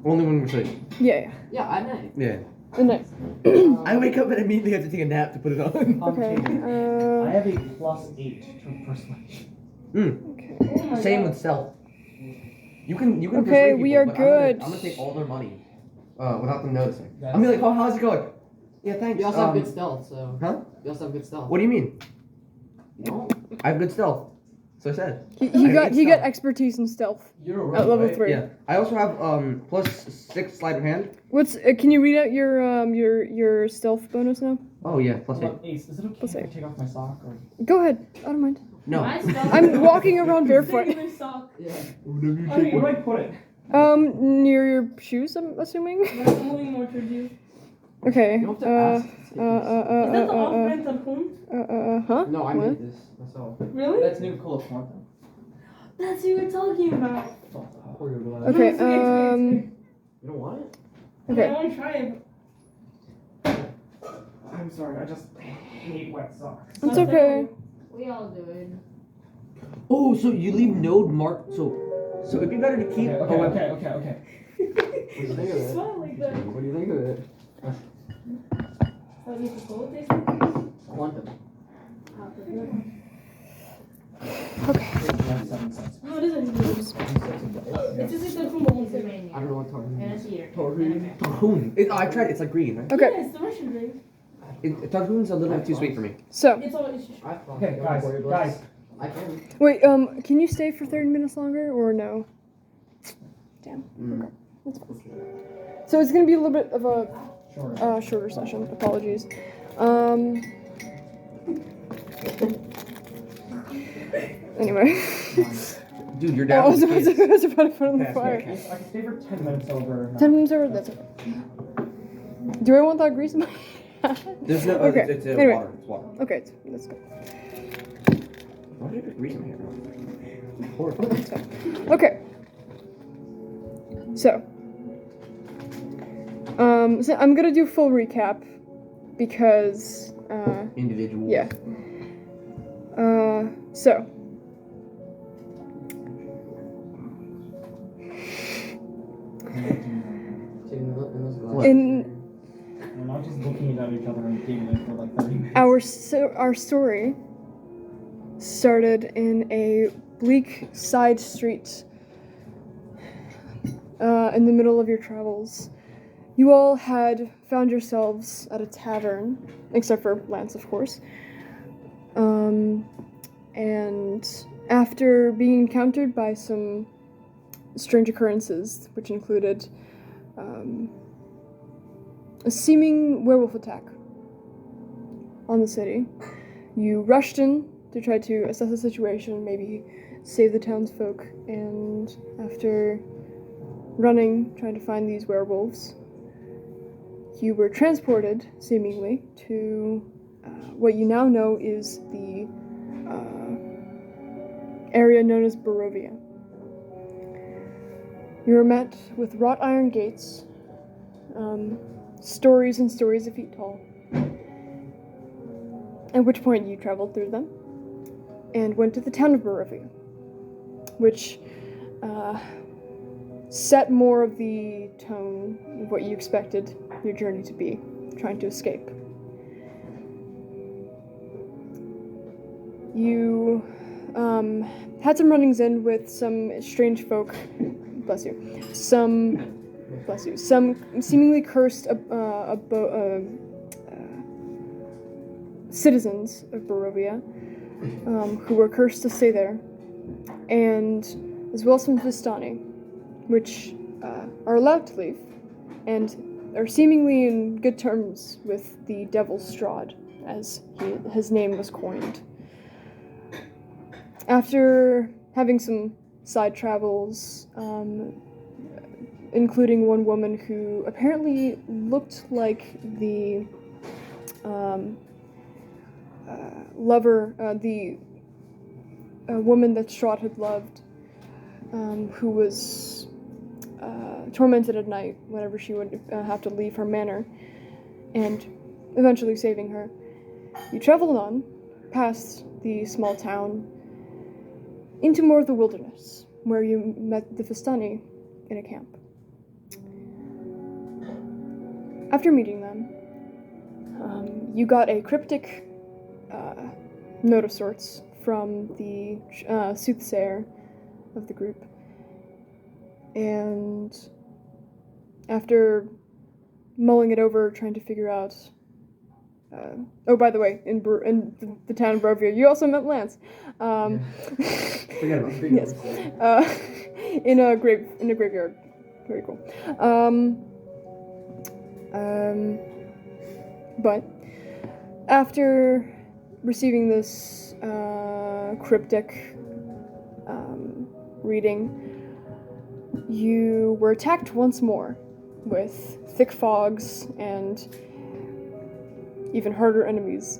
Only when we're sleeping. Yeah. Yeah, at night. Yeah. And then, I wake up and immediately have to take a nap to put it on. okay. I have a +8 to persuasion. Okay. Same with stealth. You can Okay, persuade we people, are but good. I'm gonna take all their money. Without them noticing. I'm gonna be like, oh, how's it going? Yeah, thanks. You also have good stealth, so. Huh? You also have good stealth. What do you mean? You don't? I have good stealth. So I said. He I got hate stealth. expertise in stealth You're at level right? 3. Yeah. I also have +6 sleight of hand. What's can you read out your stealth bonus now? Oh yeah, +8. Hold on, Ace, is it okay Plus if I eight. take off my sock? Or... Go ahead. I don't mind. No. I'm walking around barefoot. Yeah. Okay, where do I put it? Near your shoes, I'm assuming. I'm moving more towards you. Okay. You don't have to ask. Is that the off-brand Tarhun? Huh? No, I What? made this myself. Really? That's new Call of Quantum. That's who you're talking about. Okay. No, it's okay, it's okay. You don't want it? I Okay. want to try it. I'm sorry, I just hate wet socks. It's okay. We all do it. Oh, so you leave node marked. So it'd be better to keep. Okay. What do you think of it? Smell like that. What do you think of it? How do you suppose it? Quantum. Okay. That's 7 cents. No, it isn't. It's just like the Tarhun one. I don't know what talking about. Tarhun. I tried. It's like green, right? Okay. Yeah, it's the Russian drink. Tarhun's a little too sweet for me. So, It's all. It's I thought. Okay, guys. I can. wait. Can you stay for 30 minutes longer or no? Damn. Okay. That's fine. So it's gonna be a little bit of a Sure. shorter session. Apologies. Anyway. Dude, you're I down. was about to put it on the Pass, fire. I can stay for 10 minutes over. 10 minutes over, that's okay. Do I want that grease in my There's no. Okay, It's anyway. water. It's water. Okay, let's go. Why did I put grease in my hair? Horrible. Okay. So I'm gonna do full recap because Individual. yeah. So in We're not just looking at each other and giggling for like 30 minutes. our story started in a bleak side street in the middle of your travels. You all had found yourselves at a tavern, except for Lance, of course. And after being encountered by some strange occurrences, which included a seeming werewolf attack on the city, you rushed in to try to assess the situation, maybe save the townsfolk, and after running, trying to find these werewolves, you were transported, seemingly, to what you now know is the area known as Barovia. You were met with wrought iron gates, stories and stories of feet tall, at which point you traveled through them and went to the town of Barovia, which set more of the tone of what you expected your journey to be, trying to escape. You had some runnings in with some strange folk, some seemingly cursed citizens of Barovia, who were cursed to stay there, and as well as some Vistani, which are allowed to leave, and are seemingly in good terms with the Devil Strahd, as his name was coined. After having some side travels, including one woman who apparently looked like the woman that Strahd had loved, who was tormented at night whenever she would have to leave her manor, and eventually saving her. You traveled on, past the small town, into more of the wilderness, where you met the Vistani in a camp. After meeting them, you got a cryptic note of sorts from the soothsayer of the group. And after mulling it over, trying to figure out... oh, by the way, in the town of Barovia, you also met Lance. Forget about it. Yes. In a graveyard. Very cool. But after receiving this cryptic reading, you were attacked once more with thick fogs and even harder enemies.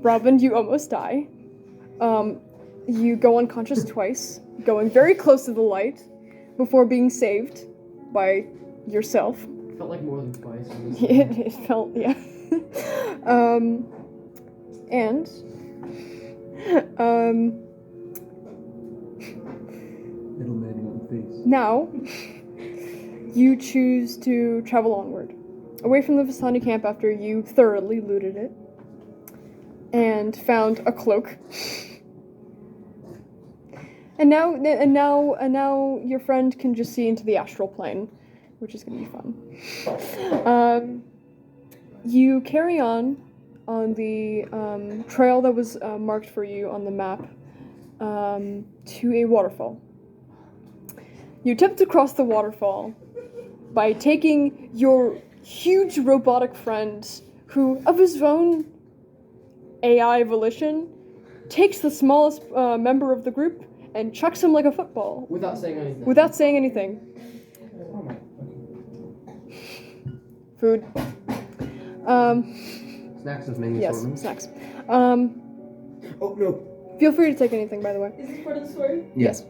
Robin, you almost die. You go unconscious twice, going very close to the light before being saved by yourself. Felt like more than twice. It felt, yeah. And now you choose to travel onward, away from the Vistani camp after you thoroughly looted it and found a cloak. And now your friend can just see into the astral plane, which is going to be fun. You carry on the trail that was marked for you on the map to a waterfall. You attempt to cross the waterfall by taking your huge robotic friend, who, of his own AI volition, takes the smallest member of the group and chucks him like a football. Without saying anything. Without saying anything. Oh my. Food. Snacks of many Yes, assortments. snacks. Oh no. Feel free to take anything, by the way. Is this part of the story? Yes.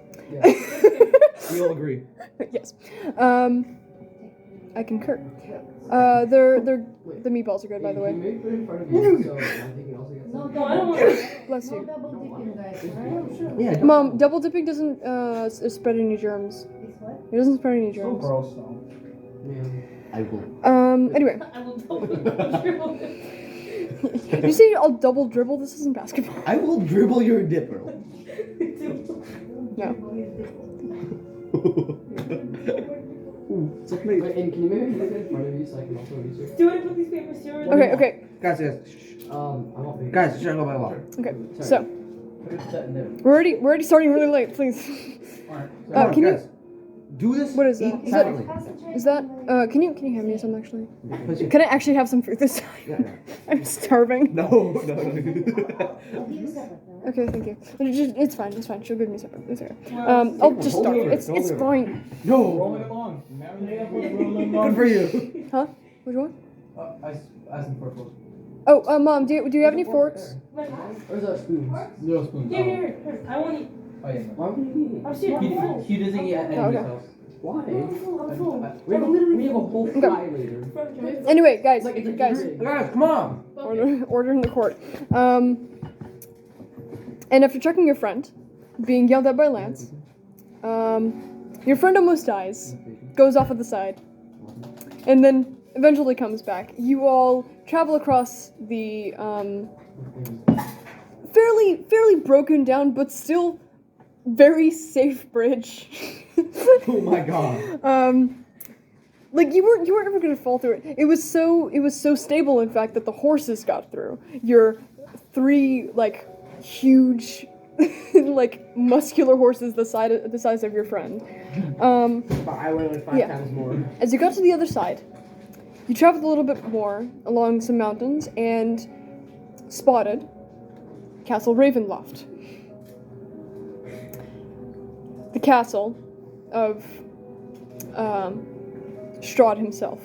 We all agree. Yes. I concur. The meatballs are good, by the way. Can you maybe put it in front of you so I think you also get No, some? no, I don't want to. Bless No you. double dipping, guys. Right? Yeah. Mom, double dipping doesn't spread any germs. It's what? It doesn't spread any So germs. gross though. Yeah. I will. Anyway. I will double. You say I'll double dribble? This isn't basketball. I will dribble your dipper. No. Ooh, so please. Wait, and can you maybe put it in front of you so I can also research? Do you want to put these papers here? Okay. Guys, I want papers. guys, shut up my wall. Okay. Sorry. So Put that in there. we're already starting really late. Please. Alright. Come on, Can you- guys. Do this. What is that? Eat Is that- silently. Is that? Can you hand me some actually? Put your- Can I actually have some food this time? Yeah, yeah. I'm starving. No. I'll give you separate, alright? Okay, thank you. It's fine. It's fine. She'll give me separate. It's okay. Well, I'll just hold start. it over, It's hold it over. fine. No. Rolling along. Rolling along. Good for you. Huh? Which one? As in purple. Oh, Mom. Do you have any forks? Like, Where's that spoon? Little spoon. here. I want to eat. Oh yeah. Why would you eat? I'm serious. He doesn't eat at Oh, okay. anybody's house. Why? I'm full. We have a whole fry later. Anyway, guys, It's like it's a guys, drink. Guys, come on. order in the court. And after checking your friend, being yelled at by Lance, your friend almost dies, goes off at the side, and then eventually comes back. You all travel across the fairly broken down, but still very safe bridge. Oh my god. Like you weren't ever gonna fall through it. It was so stable, in fact, that the horses got through. Your 3 like huge, like muscular horses the size of your friend. But I weigh like 5 Yeah. times more. As you got to the other side, you traveled a little bit more along some mountains and spotted Castle Ravenloft. The castle of Strahd himself.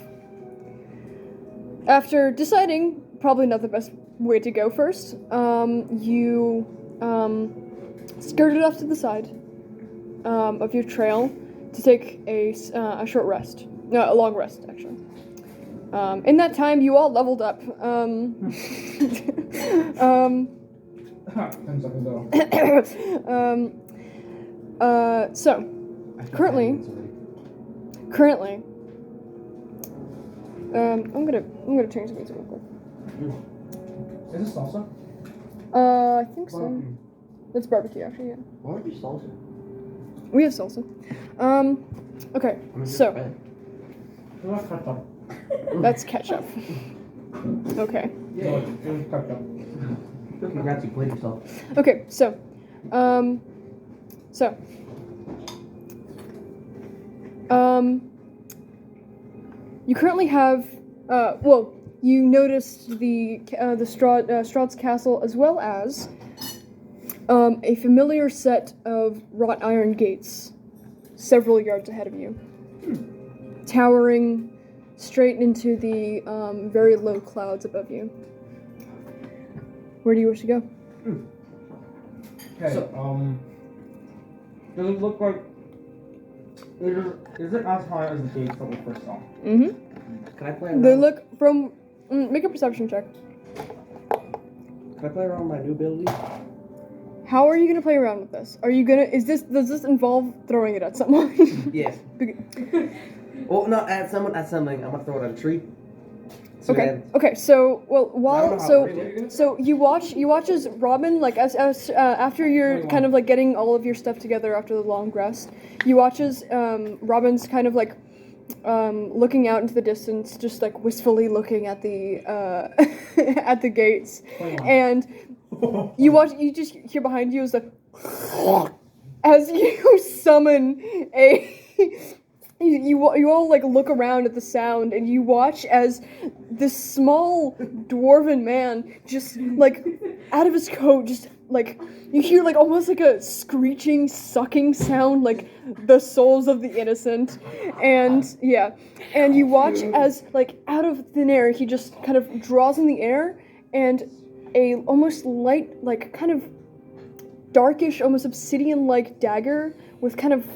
After deciding probably not the best way to go first, you skirted off to the side of your trail to take a short rest. No, a long rest, actually. In that time, you all leveled up. 10 seconds ago. So, currently, I'm gonna change the music real quick. Is this salsa? I think so. It's barbecue, actually. Yeah. Why would you salsa? We have salsa. Okay. So What's ketchup? that's ketchup. Okay. No, it was ketchup. Congrats, you played yourself. Okay. So, you currently have, you noticed the Strahd's castle as well as a familiar set of wrought iron gates several yards ahead of you, towering straight into the very low clouds above you. Where do you wish to go? Okay, does it look like... Is it as high as the gates that we first saw? Mm-hmm. Can I play around? They look from... make a perception check. Can I play around with my new ability? How are you gonna play around with this? Are you gonna... does this involve throwing it at someone? Yes. Well, not at someone, at something. I'm gonna throw it at a tree. So Okay. then- Okay. So, well, I while don't know how so it works. so you watch as Robin, like as after you're kind of like getting all of your stuff together after the long rest, you watch as Robin's kind of like looking out into the distance, just like wistfully looking at the at the gates, and you just hear behind you is like as you summon a. You all like look around at the sound and you watch as this small dwarven man just like out of his coat just like you hear like almost like a screeching sucking sound like the souls of the innocent, and yeah, and you watch as like out of thin air he just kind of draws in the air and a almost light like kind of darkish almost obsidian like dagger with kind of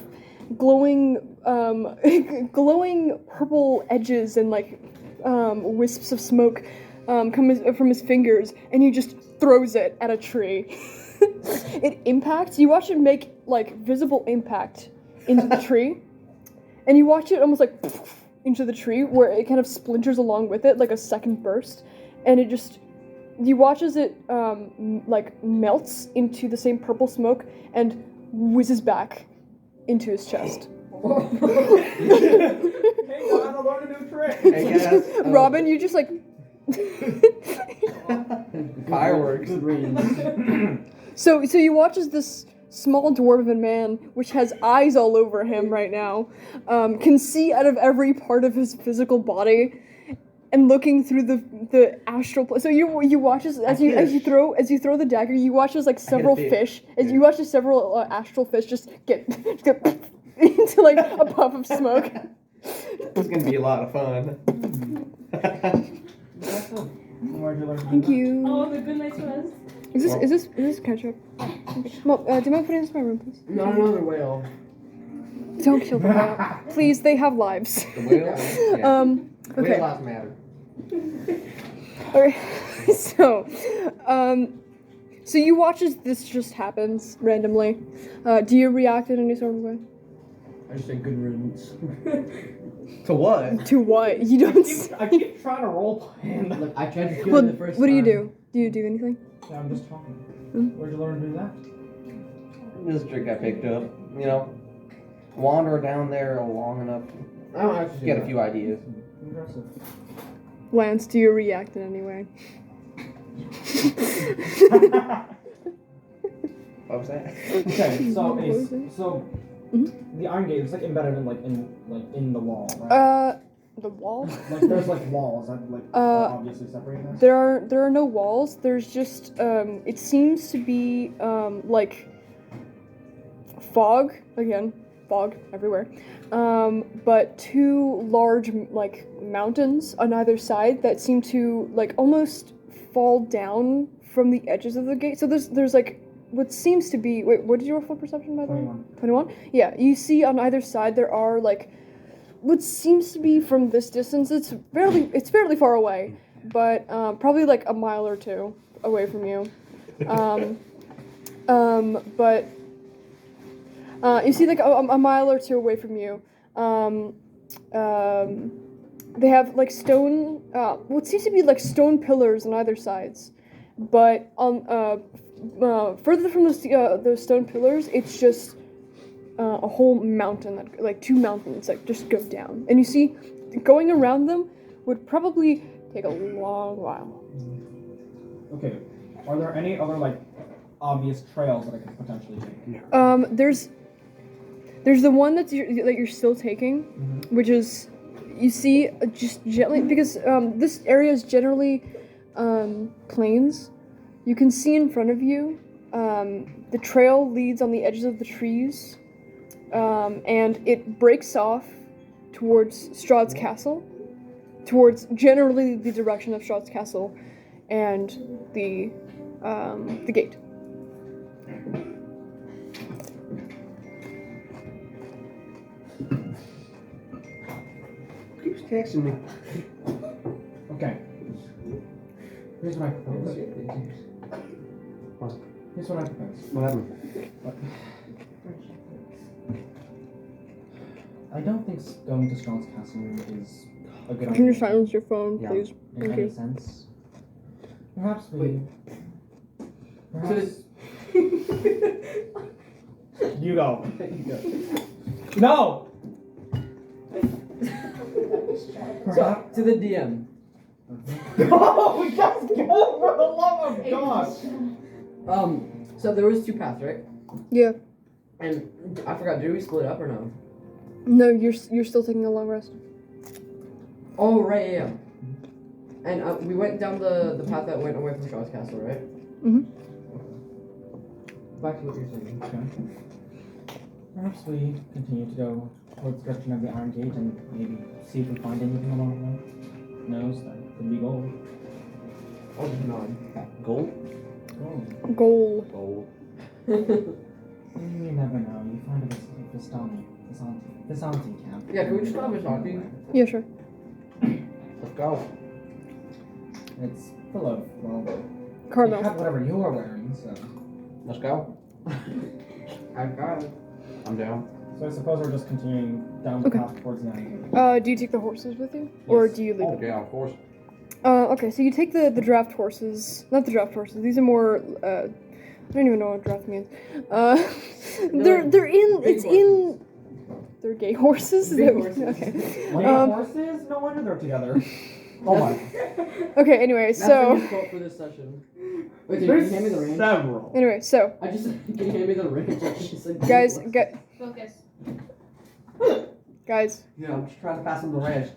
glowing glowing purple edges and like wisps of smoke come from his fingers, and he just throws it at a tree. It impacts. You watch it make like visible impact into the tree, and you watch it almost like into the tree where it kind of splinters along with it like a second burst, and it just you watch as it like melts into the same purple smoke and whizzes back into his chest. Hey guys, I learned a new trick! Hey guys, Robin, you just like fireworks. Good reading. so you watch as this small dwarven man, which has eyes all over him right now, can see out of every part of his physical body, and looking through the astral plane. So you watch as you throw the dagger, you watch as like several fish, as you watch as several astral fish just get into like a puff of smoke. It's gonna be a lot of fun. Thank you. Oh, the good night rest. Is this ketchup? Okay. Mom, do you mind putting this in my room, please? Not another whale. Don't kill the whale. Please, they have lives. The whale? Yeah. Okay. Whale lives matter. Okay. So you watch as this just happens randomly. Do you react in any sort of way? I just say good riddance. To what? To what? You don't. I keep trying to role play and Look, I tried to kill Well, him the first time. what do you do? Do you do anything? yeah, I'm just talking. Hmm? Where'd you learn to do that? This trick I picked up. You know, wander down there long enough, I don't actually get a few ideas. Impressive. Lance, do you react in any way? What was that? Okay, so Ace, Mhm. the iron gate is like embedded in the wall, right? The wall? Like there's like walls that like obviously separate us. There are no walls. There's just it seems to be like fog again, fog everywhere. But two large like mountains on either side that seem to like almost fall down from the edges of the gate. So there's like what seems to be what did you roll for perception by the way? 21? Yeah, you see on either side there are like what seems to be from this distance, it's fairly far away, but probably like a mile or two away from you. But you see like a mile or two away from you. they have like stone, what seems to be like stone pillars on either sides, but on further from those stone pillars, it's just a whole mountain, that, like 2 mountains that just go down, and you see, going around them would probably take a long while. Okay. Are there any other like obvious trails that I could potentially take? There's the one that you're still taking, which is, you see, just gently, because this area is generally plains. You can see in front of you, the trail leads on the edges of the trees, and it breaks off towards Strahd's castle, towards generally the direction of Strahd's castle, and the gate. Keeps texting me. Okay. Here's what I propose. What? Here's what I propose. What happened? I don't think going to Strahd's castle is a good Can you idea. silence your phone, Yeah. please? In Thank any you. sense. Perhaps we. Perhaps. You go. No! So, to the DM. Oh, yes, go for the love of God! So there was 2 paths, right? Yeah. And I forgot, did we split up or no? No, you're still taking a long rest. Oh, right, yeah. And we went down the path that went away from Strahd's castle, right? Mhm. Back to what you're saying. Okay. Perhaps we continue to go towards the direction of the Iron Gate and maybe see if we find anything along the way. Who knows? That could be gold. I'll just nod. Gold? Gold. Goal. Gold. You never know. You find a Visanti camp. Yeah, can we just have a talking? Yeah, sure. Let's go. It's full of, well, you Carmel. have whatever you are wearing, so. Let's go. I've got it. I'm down. So I suppose we're just continuing down the Okay. path towards the Iron Gate. Do you take the horses with you? Or Yes. do you leave Oh, them? yeah, of course. Okay, so you take the draft horses. Not the draft horses. These are more. I don't even know what draft means. They're in. It's in. They're gay horses. Is Big that- horses. Okay. Wait, Um, horses? No wonder they're together. Oh my. Okay. Anyway, That's the so new quote for this session. Wait, dude, can you hand me the range? several. anyway, so I just can you hand me the range? I just said guys, Focus. guys. Yeah, I'm just trying to pass him the ranch.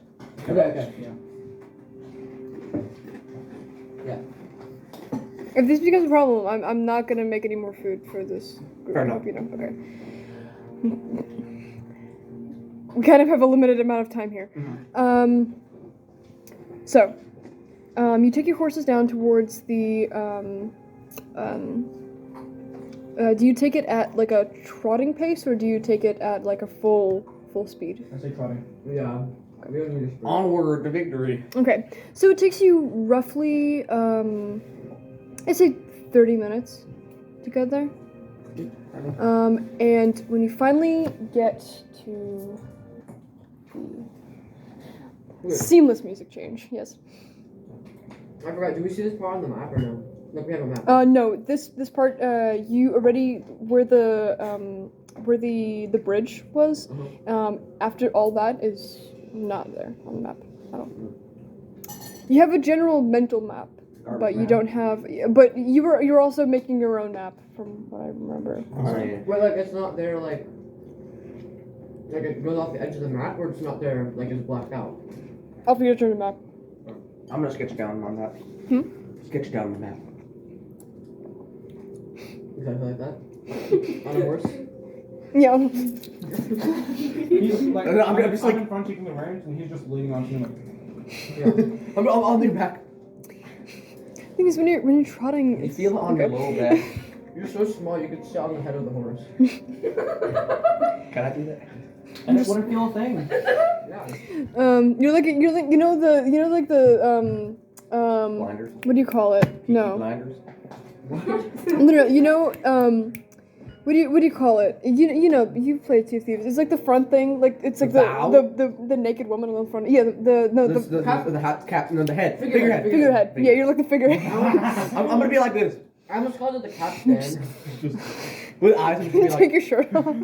Okay. If this becomes a problem, I'm not gonna make any more food for this group. Fair I enough. hope you know. Okay. We kind of have a limited amount of time here. So, you take your horses down towards the. Do you take it at like a trotting pace, or do you take it at like a full speed? I say trotting. Yeah. We don't need to sprint. Onward to victory. Okay, so it takes you roughly, I'd say 30 minutes to get there. And when you finally get to the seamless music change, yes. I forgot, do we see this part on the map or no? Like we have a map. No, this part, you already, where the bridge was, after all that is not there on the map at all. You have a general mental map, but you don't have, but you're also making your own map from what I remember. Oh, yeah. Wait, like it's not there, like it goes off the edge of the map, or it's not there, like it's blacked out. I'll figure out your map. I'm gonna sketch down on that. Sketch down the map. Exactly like that. On a horse. Yeah. He's like, No, I'm just like- in front keeping the reins, and he's just leaning onto me like. Yeah. I'll lean back. Thing is, when you're trotting, You it's, feel it on your okay. lower back. You're so small, you could sit on the head of the horse. Can I do that? And it wouldn't feel a thing. Yeah. You're like you know the Blinders. what do you call it? No. Blinders. Literally, with what do you call it? You know you played Sea of Thieves. It's like the front thing, like it's like The bow? the naked woman on the front. Yeah, the The hat cap, no, the head. Figurehead. figurehead. Yeah, you're like the figurehead. I'm gonna be like this. I almost called it the capstan. With eyes, I'm just gonna be Take like. your shirt off.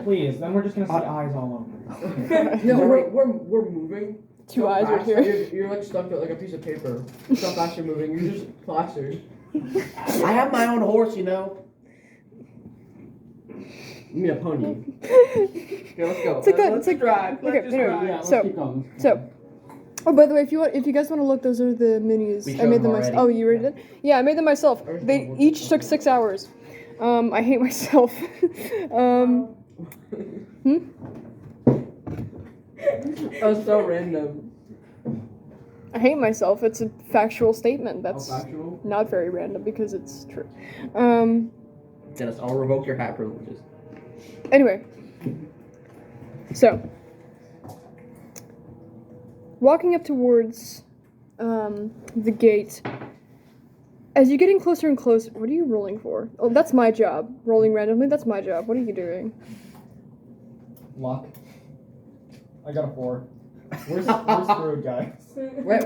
Please, then we're just gonna see eyes all over. No, we're moving. Two so eyes right fast here. that You're like stuck to like a piece of paper. So fast you're moving, you're just plastered. I have my own horse, you know. You mean a pony? Okay, let's go. It's like that. Let's It's like drive. Okay, Let's just anyway, drive. Yeah, let's So- keep going. so. Oh, by the way, if you guys want to look, those are the minis. We I showed made them them already. myself. Oh, you already did? Yeah, I made them myself. They each took 6 hours. I hate myself. That was so random. I hate myself. It's a factual statement. That's Factual? not very random because it's true. Dennis, I'll revoke your hat privileges. Anyway, so walking up towards the gate. As you're getting closer and closer, what are you rolling for? Oh, that's my job. Rolling randomly, that's my job. What are you doing? Luck. I got a 4. We're screwed, guys. Wait,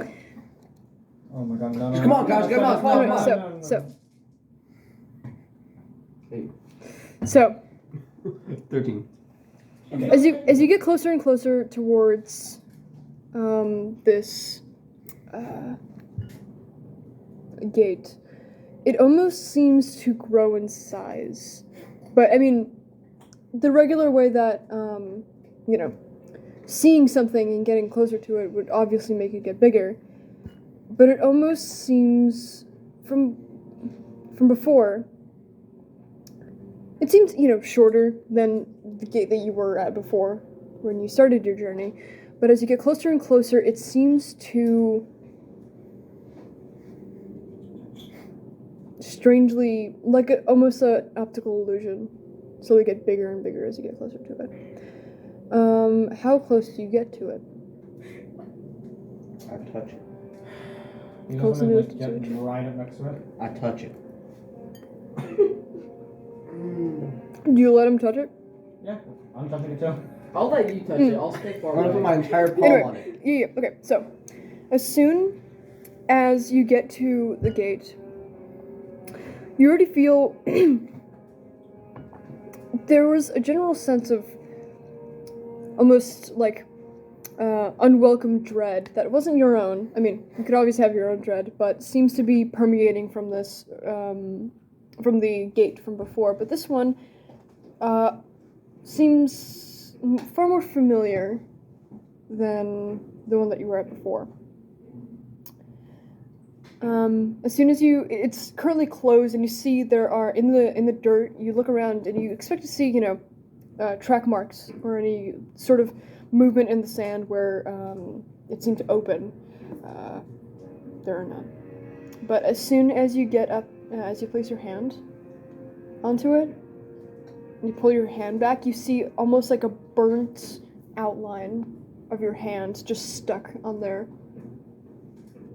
Oh my god, no, no. Come on, guys, come on, come on, Anyway, come on. so 13. Okay. as you get closer and closer towards this gate, it almost seems to grow in size. But I mean, the regular way that you know, seeing something and getting closer to it would obviously make it get bigger. But it almost seems from before. It seems, you know, shorter than the gate that you were at before when you started your journey. But as you get closer and closer, it seems to strangely, like almost an optical illusion, slowly get bigger and bigger as you get closer to it. How close do you get to it? I touch it. You Close just wanna, enough like, to get touch. right up next to it. I touch it. Do you let him touch it? Yeah, I'm touching it too. I'll let you touch it. I'll stay far I'm gonna put away. my entire palm Anyway. on it. Yeah, okay. So, as soon as you get to the gate, you already feel there was a general sense of almost like unwelcome dread that wasn't your own. I mean, you could always have your own dread, but seems to be permeating from this, from the gate from before. But this one seems far more familiar than the one that you were at before. As soon as it's currently closed, and you see there are in the dirt. You look around, and you expect to see, you know, track marks or any sort of movement in the sand where it seemed to open. There are none. But as soon as you get up, as you place your hand onto it, and you pull your hand back, you see almost like a burnt outline of your hand just stuck on there.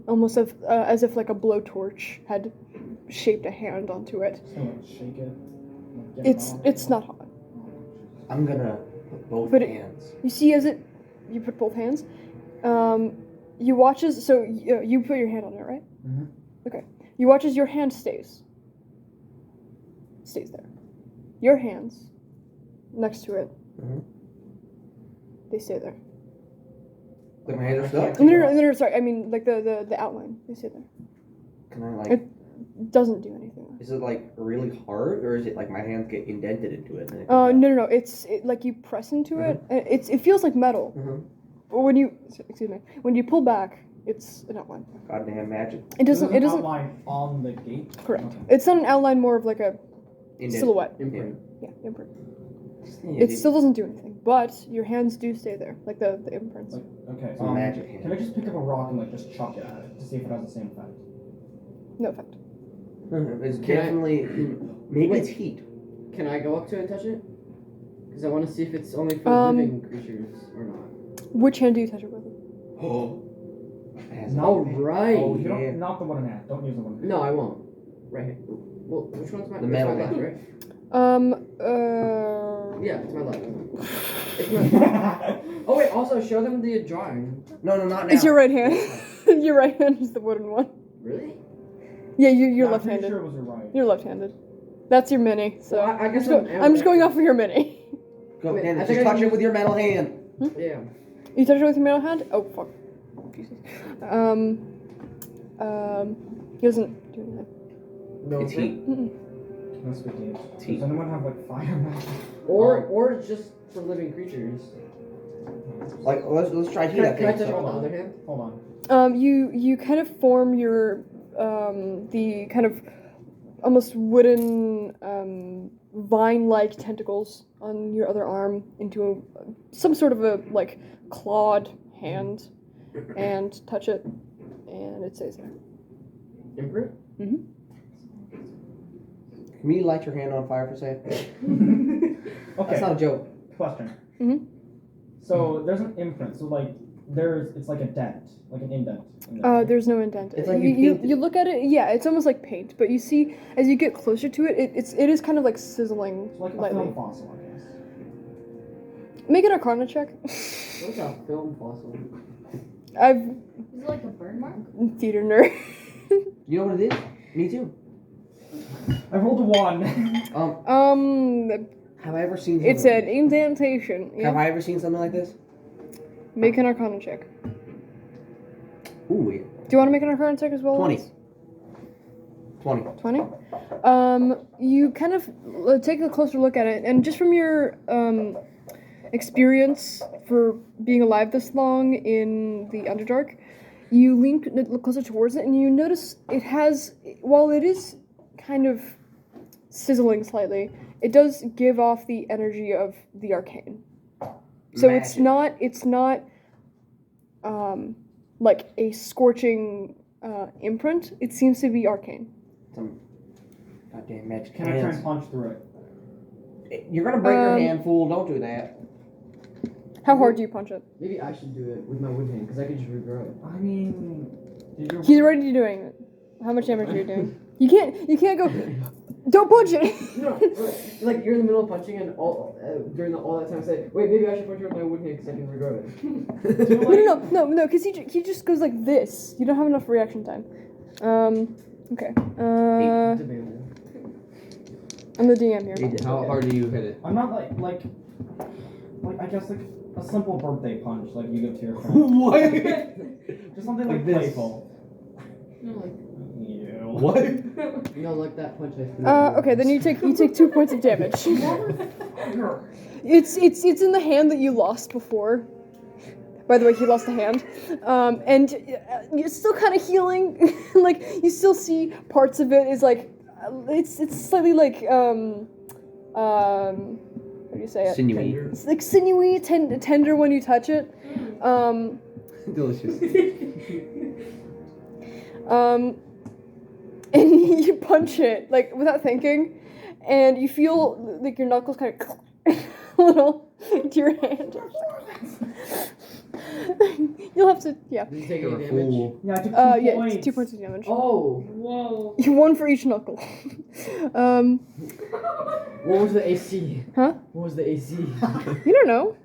Almost as if like a blowtorch had shaped a hand onto it. Just gonna like, shake it. Like, get it off. It's not hot. I'm gonna put both But hands. You see, you put both hands. You watch as you put your hand on it, right? Mhm. Okay. You watch as your hand stays there. Your hands next to it. Mhm. They stay there. Like my hands are stuck? No, sorry. I mean, like the outline. They stay there. Can I like? It doesn't do anything. Is it like really hard, or is it like my hands get indented into it? And it No. It's like you press into it. And it feels like metal. Mhm. But when you pull back, it's an outline. Goddamn magic. It doesn't. There's It an doesn't. outline on the gate. Correct. Okay. It's not an outline, more of like a Indent. silhouette. Imprint. Yeah, imprint. Yeah, It still doesn't do anything, but your hands do stay there, like the imprints. Like, okay. It's a magic hand. Can I just pick up a rock and like just chuck it at it to see if it has the same effect? No effect. It's Can I- definitely maybe it's heat. Can I go up to it and touch it? Because I want to see if it's only for living creatures or not. Which hand do you touch it with? Oh. All right. Oh, you Yeah. don't, not the one in half. Don't use the one in half. No, I won't. Right here. Well, which one's my? The it's metal my left, left. right? Yeah, it's my left. It's my. Oh wait, also show them the drawing. No, not now. It's your right hand. Your right hand is the wooden one. Really? Yeah, you're I'm pretty left-handed. sure it was your right. You're left-handed. That's your mini. So Well, I guess I'm just going off of your mini. Go, Wait, Dan, I just think I touch can it with your metal hand. Yeah. You touch it with your middle hand? Oh fuck. Jesus. He doesn't do anything. No. It's heat. That's good news. Tea. Does anyone have like fire magic? Or it's just for living creatures. Like, let's try heat Can, that can I thing. touch it So. with the other hand? Hold on. You kind of form your the kind of almost wooden vine-like tentacles on your other arm into some sort of a like clawed hand, and touch it, and it stays there. Imprint? Can we light your hand on fire for a second? Okay. That's not a joke. Question. Mhm. So there's an imprint. So like it's like a dent, like an indent. In there. There's no indent. It's like you, you painted you look at it, yeah, it's almost like paint, but you see as you get closer to it, it is kind of like sizzling It's like a lightly. film fossil, I guess. Make an Arcana check. What's a film fossil? I've Is it like a burn mark? theater nerd. You know what it is? Me too. I rolled a 1. Have I ever seen? It's something- an indentation. Have Yeah. I ever seen something like this? Make an Arcana check. Ooh, yeah. Do you want to make an Arcana check as well? 20. Lance? 20. 20. You kind of take a closer look at it, and just from your experience for being alive this long in the Underdark, you look closer towards it, and you notice it has, while it is kind of sizzling slightly, it does give off the energy of the arcane. So it's not like a scorching imprint. It seems to be arcane. Some goddamn magic Can I try and hands. punch through it? You're gonna break your hand, fool. Don't do that. How hard do you punch it? Maybe I should do it with my wood hand because I could just regrow it. I mean, did your He's already doing it. How much damage are you doing? You can't go. Don't punch it. No, like you're in the middle of punching and all during all that time I say, wait, maybe I should punch it with my wood hand because I can regrow it. No, because he just goes like this. You don't have enough reaction time. Okay. Debatable. I'm the DM here. How hard do you hit it? I'm not like I guess like a simple birthday punch like you give to your friend. What? Just something like this. playful. No, like Ew. What? No, like that punch I threw. Okay, then you take 2 points of damage. It's in the hand that you lost before. By the way, he lost a hand, and you're still kind of healing. Like you still see parts of it is like it's slightly like how do you say it? Sinewy. It's like sinewy, tender when you touch it. Delicious. And you punch it like without thinking, and you feel like your knuckles kind of a little into your hand. You'll have to, yeah. Did you take You're any a damage? fool. Yeah, I took 2 Yeah, points. it's 2 points of damage. Oh, whoa. One for each knuckle. what was the AC? Huh? What was the AC? You don't know.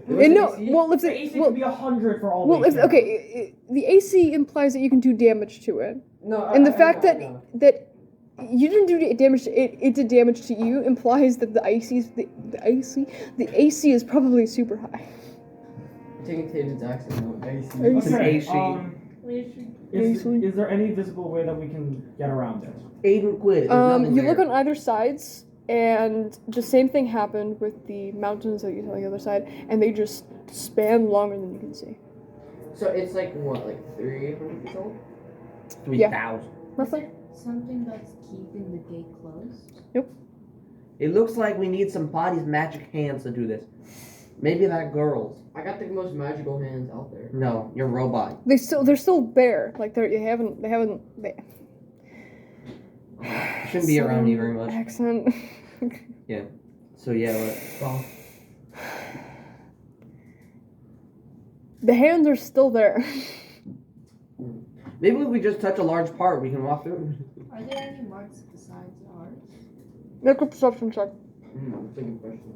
No, well, if The it, AC well, could be 100 for all well, we if care. okay, the AC implies that you can do damage to it, No, and the fact I that know. you didn't do damage to it, it did damage to you implies that the AC is probably super high. I'm taking David's accent. No, AC. Are you Okay, AC. is there any visible way that we can get around it? Aiden quit. There's nothing You there. look on either sides, and the same thing happened with the mountains that you saw on the other side, and they just span longer than you can see. So it's like what, like 300 feet tall? 3,000. Roughly. Something that's keeping the gate closed. It looks like we need some body's magic hands to do this. Maybe that girl's. I got the most magical hands out there. No, you're a robot. They're still there. Like they haven't. Shouldn't be around you very much. Accent. So yeah, Well, The hands are still there. maybe if we just touch a large part, we can walk through. Are there any marks besides ours? Make a perception check. That's a good question.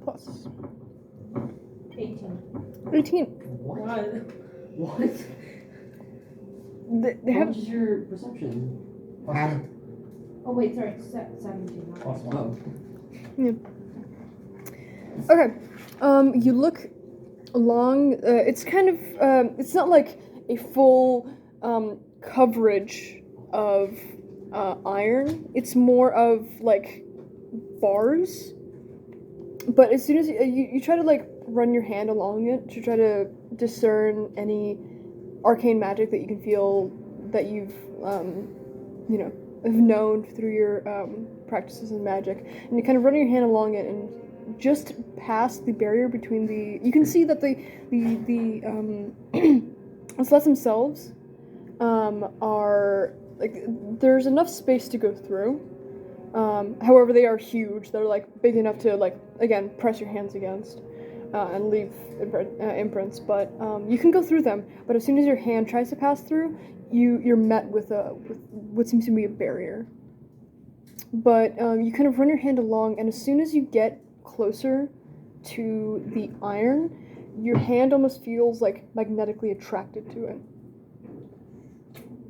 Plus 18. 18. What? What? What? They How have much is your perception? Oh wait, sorry, 17. not Plus 1. Oh. Okay. You look along. It's kind of. It's not like a full coverage of iron. It's more of like bars. But as soon as you try to like run your hand along it to try to discern any arcane magic that you can feel that you've have known through your practices in magic, and you kind of run your hand along it, and just past the barrier between you can see that the slots themselves are like there's enough space to go through. However, they are huge. They're like big enough to like again press your hands against and leave imprints. But you can go through them. But as soon as your hand tries to pass through, you're met with what seems to be a barrier. But you kind of run your hand along, and as soon as you get closer to the iron, your hand almost feels like magnetically attracted to it.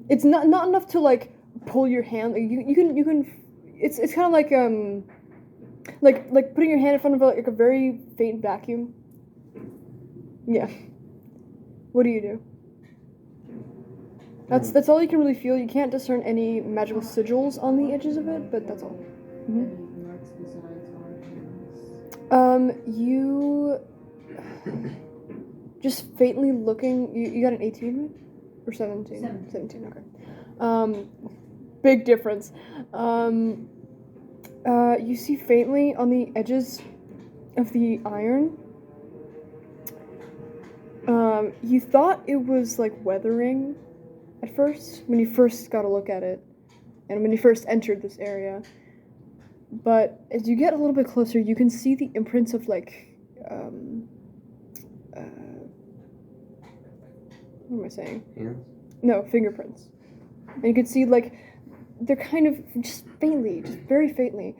It's not enough to like pull your hand. Like, you can. It's kind of like putting your hand in front of like a very faint vacuum. Yeah. What do you do? That's all you can really feel. You can't discern any magical sigils on the edges of it, but that's all. Any marks besides our hands? You just faintly looking. You got an 18, right? Or 17? 17, okay. Big difference. You see faintly on the edges of the iron. You thought it was like weathering at first, when you first got a look at it, and when you first entered this area. But as you get a little bit closer, you can see the imprints of like, what am I saying? Hands? No, fingerprints. And you can see like, they're kind of just faintly, just very faintly,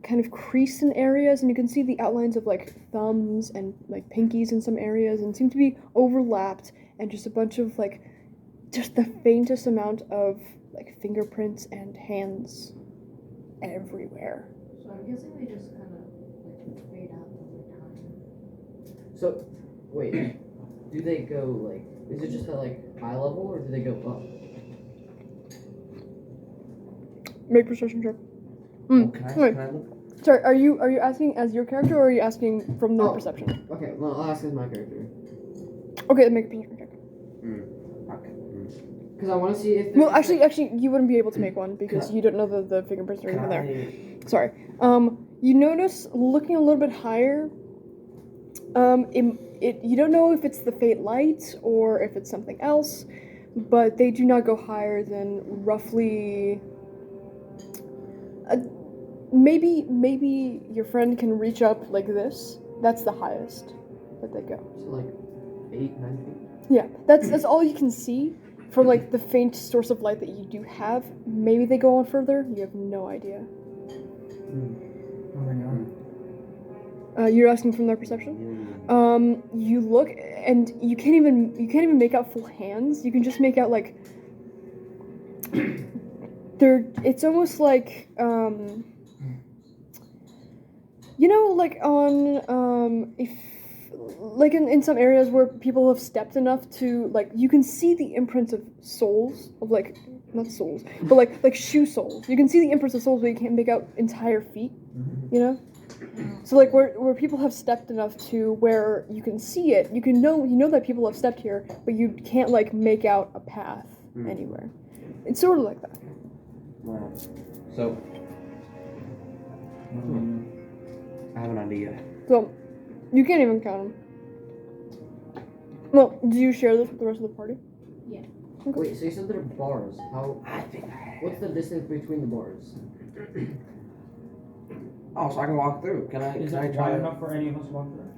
kind of creased in areas, and you can see the outlines of like thumbs and like pinkies in some areas, and seem to be overlapped, and just a bunch of like, just the faintest amount of like fingerprints and hands everywhere. So I'm guessing they just kind of like fade out over time. So, wait. Do they go like? Is it just at like eye level, or do they go up? Make perception check. Can I Wait. look? Sorry, are you asking as your character, or are you asking from their Oh. perception? Okay, well I'll ask as my character. Okay, then make a perception check. Okay. Because I want to see if. Well, there's, actually, you wouldn't be able to make one because you don't know the fingerprints are even there. Can Sorry. You notice looking a little bit higher. You don't know if it's the faint light or if it's something else, but they do not go higher than roughly. Maybe your friend can reach up like this. That's the highest that they go. so like 8, 9 feet. Yeah, that's all you can see from like the faint source of light that you do have. Maybe they go on further. You have no idea. You're asking from their perception. You look and you can't even make out full hands. You can just make out like it's almost like like on if like in some areas where people have stepped enough to like you can see the imprints of soles of like not soles but like shoe soles. You can see the imprints of soles, but you can't make out entire feet. You know. So like where people have stepped enough to where you can see it, you know that people have stepped here, but you can't like make out a path anywhere. It's sort of like that. Wow. So, I have an idea. So you can't even count them. Well, do you share this with the rest of the party? Yeah. Okay. Wait, so you said there are bars. How? I think I What's the distance between the bars? Oh, so I can walk through. Can I? Is Can I it try wide to? enough for any of us to walk through?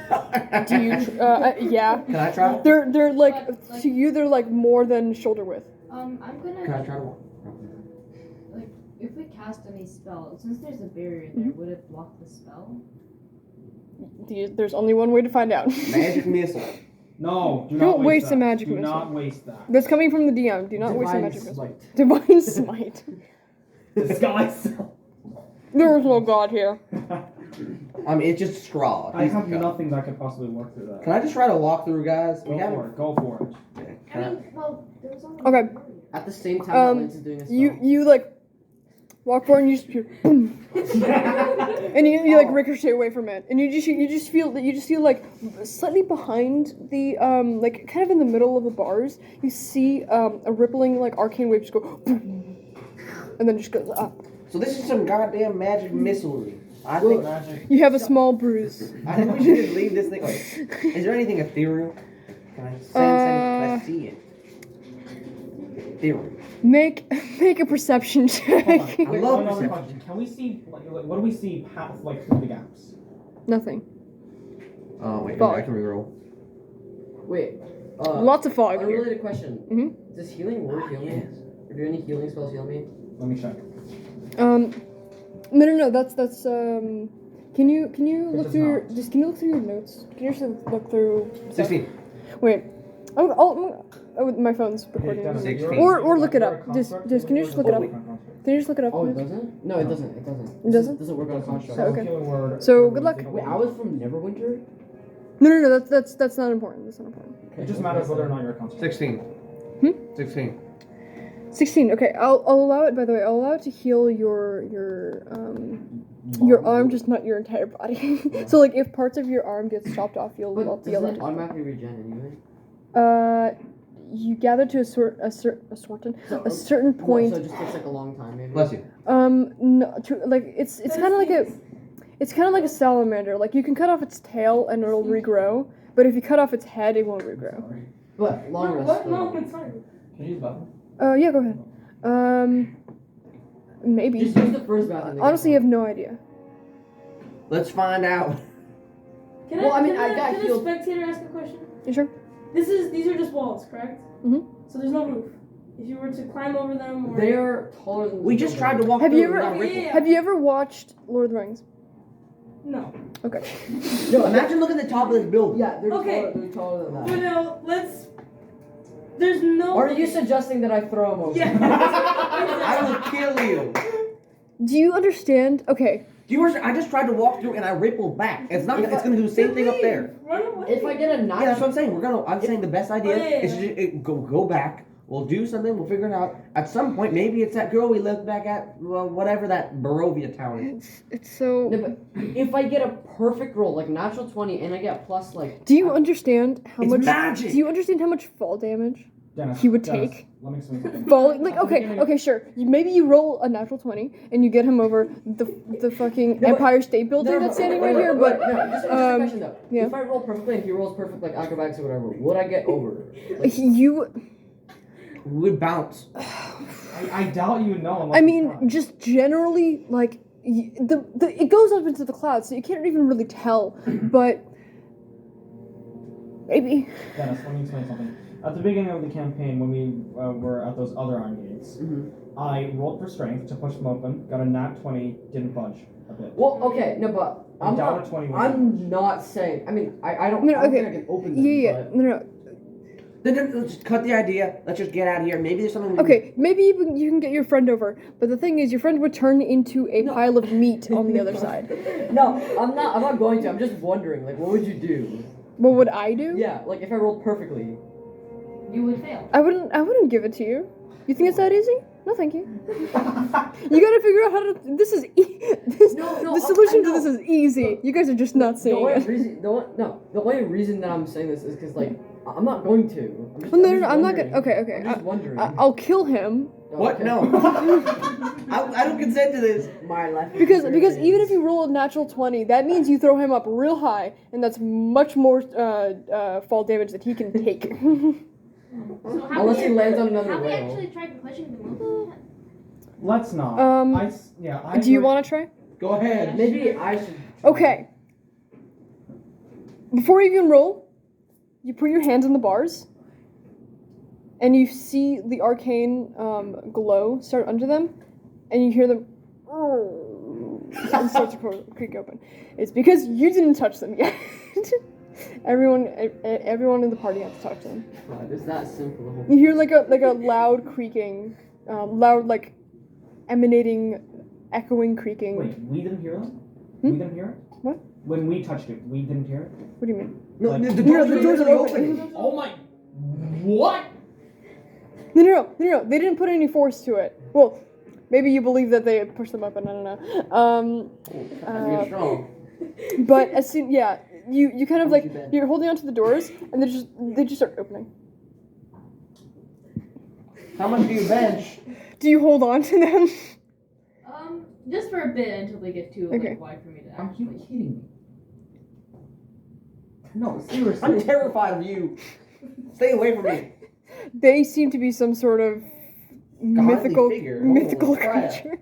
Do you? Yeah. Can I try? They're like But, to you. They're like more than shoulder width. I'm gonna. Can I try to walk? Like, if we cast any spell, since there's a barrier there, would it block the spell? There's only one way to find out. Magic missile. No, do Don't not waste that. a magic Do missile. not waste that. That's coming from the DM. Do not waste a Divine magic missile. smite. Divine smite. Disguise. There is no god here. I mean, it's just a scrawl. I have nothing that could possibly work through that. Can I just try to walk through, guys? Go for it. Go for it. Okay. I Can I? mean, well, there was only Okay. one barrier. At the same time that Lance is doing a spell. You like walk forward and you just hear boom. And you like ricochet away from it, and you just feel like slightly behind the like kind of in the middle of the bars, you see a rippling like arcane wave just go boom, and then just goes up. So this is some goddamn magic missilery. I think. Magic. You have a small bruise. I think we should just leave this thing. Like, is there anything ethereal? Can I sense it? Can I see it? Ethereal. Make a perception check. I Wait, love another perception. question. Can we see what do we see past like through the gaps? Nothing. Oh wait, Fog. I can reroll. Wait. Lots of fog here. Unrelated question. Mhm. Does healing word heal me? Or do any healing spells heal me? Let me check. No. That's Can you look does through your not. can you look through your notes? Can you actually look through? 16. Wait. My phone's recording. Dennis, Six you're- feet. Or look it you're a up. construct, Just can you just look it up? Can you just look it up? Oh, it please? doesn't? No, it doesn't. It doesn't. It doesn't? Doesn't work on a construct. Oh, okay. Healing word. So, good luck. Wait, I was from Neverwinter? No. That's not important. That's not important. It just matters whether or not you're a construct. 16. Hmm? 16. 16. Okay, I'll allow it. By the way, I'll allow it to heal your arm, just not your entire body. So like, if parts of your arm gets chopped off, you'll be But allowed doesn't it to. automatically regen anyway? You gather to a certain point. So it just takes like a long time, maybe. Bless you. No, like it's kind of like a salamander. Like you can cut off its tail and it'll regrow, but if you cut off its head, it won't regrow. But long rest. What? No, it's fine. Can you use button? Yeah, go ahead. Maybe. Just use the first bathroom. Honestly, I have no idea. Let's find out. Can Well, I mean, can I got can healed. a spectator ask a question? You sure? These are just walls, correct? Mhm. So there's no roof. If you were to climb over them, or They're taller than. We just tried to walk Have through you it ever- without ripple. Yeah. Have you ever watched Lord of the Rings? no. Okay. No, imagine looking at the top of this building. Yeah, they're Okay. taller. They're taller than But that. no, let's. There's no. Or are you suggesting that I throw them over? Yeah. I will kill you. Do you understand? Okay. Do you understand? I just tried to walk through and I rippled back. It's not. It's gonna do the same thing up there. Run away. If I get a Yeah, that's knife, what I'm saying. I'm saying the best idea Oh, yeah, is to just, go back. We'll do something. We'll figure it out. At some point, maybe it's that girl we looked back at. Well, whatever that Barovia town is. It's so. no, but if I get a perfect roll, like natural 20, and I get plus like. Do you understand how It's much? magic. Do you understand how much fall damage Dennis, he would Dennis, take? Let me explain something. Fall like At the okay, beginning- sure. Maybe you roll a natural 20 and you get him over the fucking but- Empire State Building that's standing right here. But no, just a question though. yeah. If I roll perfectly and he rolls perfect like acrobatics or whatever, would I get over? you, We would bounce. I doubt you know. Unless I you mean, try. just generally like the it goes up into the clouds, so you can't even really tell. But maybe. Dennis, let me explain something. At the beginning of the campaign, when we were at those other iron gates, I rolled for strength to push them open, got a nat 20, didn't budge a bit. Well, okay, no, but I doubt a 20 would I'm not saying. I mean, I don't. No, I don't okay. think I can open them. Yeah. But No. Then let's just cut the idea. Let's just get out of here. Maybe there's something. Okay, maybe you can get your friend over, but the thing is, your friend would turn into a No. pile of meat on the other side. No, I'm not. I'm not going to. I'm just wondering. Like, what would you do? What would I do? Yeah, like if I rolled perfectly. You would fail. I wouldn't give it to you. You think it's that easy? No, thank you. You gotta figure out how to. This is No, the solution I to this know. is easy. You guys are just not The saying only it. reason, the only reason that I'm saying this is because like I'm not going to. Well, no, I'm not gonna. Okay. I'm just wondering. I'll kill him What? Okay. No. I don't consent to this. My life. because even if you roll a natural 20, that means you throw him up real high, and that's much more fall damage that he can take. So how Unless we- he lands on another Have we rail. actually tried pushing them over? Let's not. Do you want to try? Go ahead. Maybe I should. Okay. Before you can roll, you put your hands on the bars, and you see the arcane glow start under them, and you hear them and start to creak open. It's because you didn't touch them yet. Everyone in the party had to touch them. God, it's that simple. You hear like a loud creaking, loud like emanating, echoing creaking. Wait, we didn't hear them? Hmm? We didn't hear it? What? When we touched it, we didn't hear it? What do you mean? No, Like- the doors are are opening. Oh my... What? No. They didn't put any force to it. Well, maybe you believe that they pushed them open. I don't know. You're strong. But as soon, yeah, you kind of How like much you bet? you're holding onto the doors, and they just start opening. How much do you bench? Do you hold on to them? Just for a bit until they get too Okay. like, wide for me to Are you actually. kidding me? No, seriously. I'm terrified of you. Stay away from me. They seem to be some sort of mythical figure. Holy mythical crap. creature.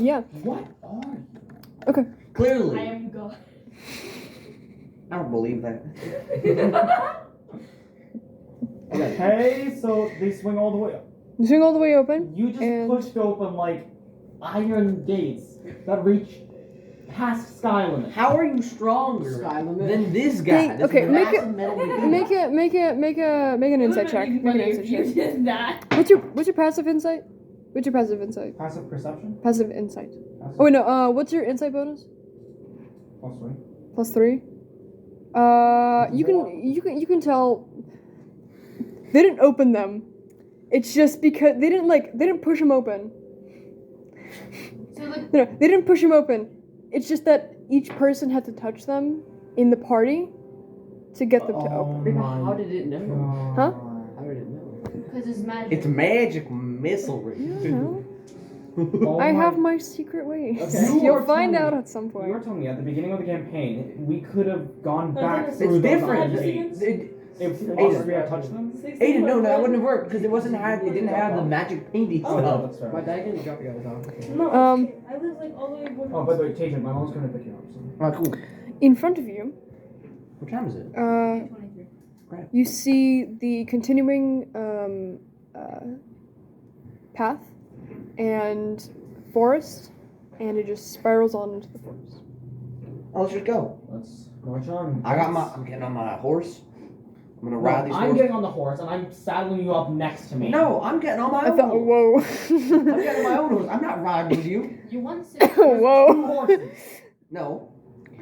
Yeah. What are you? Okay. Clearly. I am God. I don't believe that. Okay, so they swing all the way up. You swing all the way open. You just And- pushed open like iron gates that reach past sky limit. How are you stronger Sky limit. than this guy? Hey, This okay, make massive it- metal behemoth? Make an insight check. Make an insight You check. did that. What's your passive insight? What's your passive insight? Passive perception? Passive insight. Passive Oh wait, no. What's your insight bonus? +3. +3. You can tell they didn't open them. It's just because they didn't push them open. So the No, they didn't push them open. It's just that each person had to touch them in the party to get them to open. Wait, but how did it know? Huh? How did it know? because it's magic. It's magic missile. I don't know. Oh I my- have my secret ways. Okay. You You'll were find telling out me- at some You were point. telling me at the beginning of the campaign we could have gone No, back it's through those different. iron gates if Aiden. all three had touched them. Aiden, no, that wouldn't have worked because it didn't have the magic painting Oh, no, stuff. that's fair. My dad didn't drop you guys off. Okay. No, Um, it's okay. I live like all the way. Oh, by the way, Tajan, my mom's gonna pick you up. So. Oh, cool. In front of you, What time is it? 23. you see the continuing path and forest, and it just spirals on into the forest. Oh, let's just go. Let's march on. I'm getting on my horse. I'm gonna ride these I'm horses. getting on the horse and I'm saddling you up next to me. No, I'm getting on my I own. thought, whoa. I'm getting my own horse. I'm not riding with you. You once said Whoa. Two horses. No.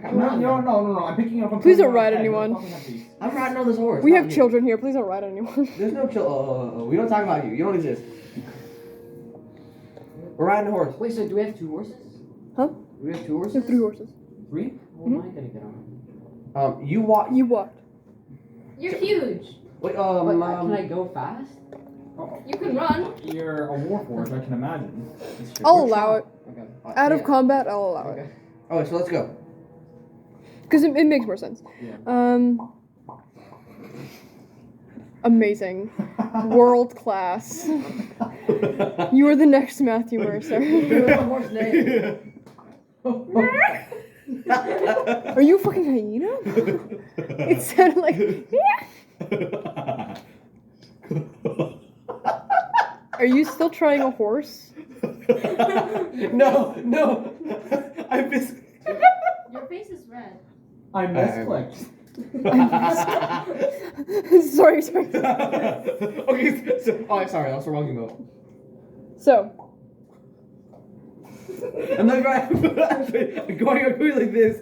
No. I'm picking you up. and Please putting don't you on ride my head. anyone. Don't fucking have these. I'm riding on this horse. We not have you. children here. Please don't ride on anyone. There's no chill. We don't talk about you. You don't exist. We're riding a horse. Wait, so do we have 2 horses? Huh? Do we have 2 You horses? have 3 horses. 3? How am I gonna get on? You walk. You walked. you're huge. Wait, But can I go fast? You can run. You're a warforged, I can imagine. I'll allow it. Okay. Out of Yeah. combat, I'll allow it. Okay. Oh, so let's go. Because it makes more sense. Amazing. World class. You are the next Matthew Mercer. What's the horse name? Are you a fucking hyena? It sounded like. Are you still trying a horse? No. I miss. Your face is red. I misclicked. sorry. Okay, so sorry, that's the wrong emote. So, And then going like this.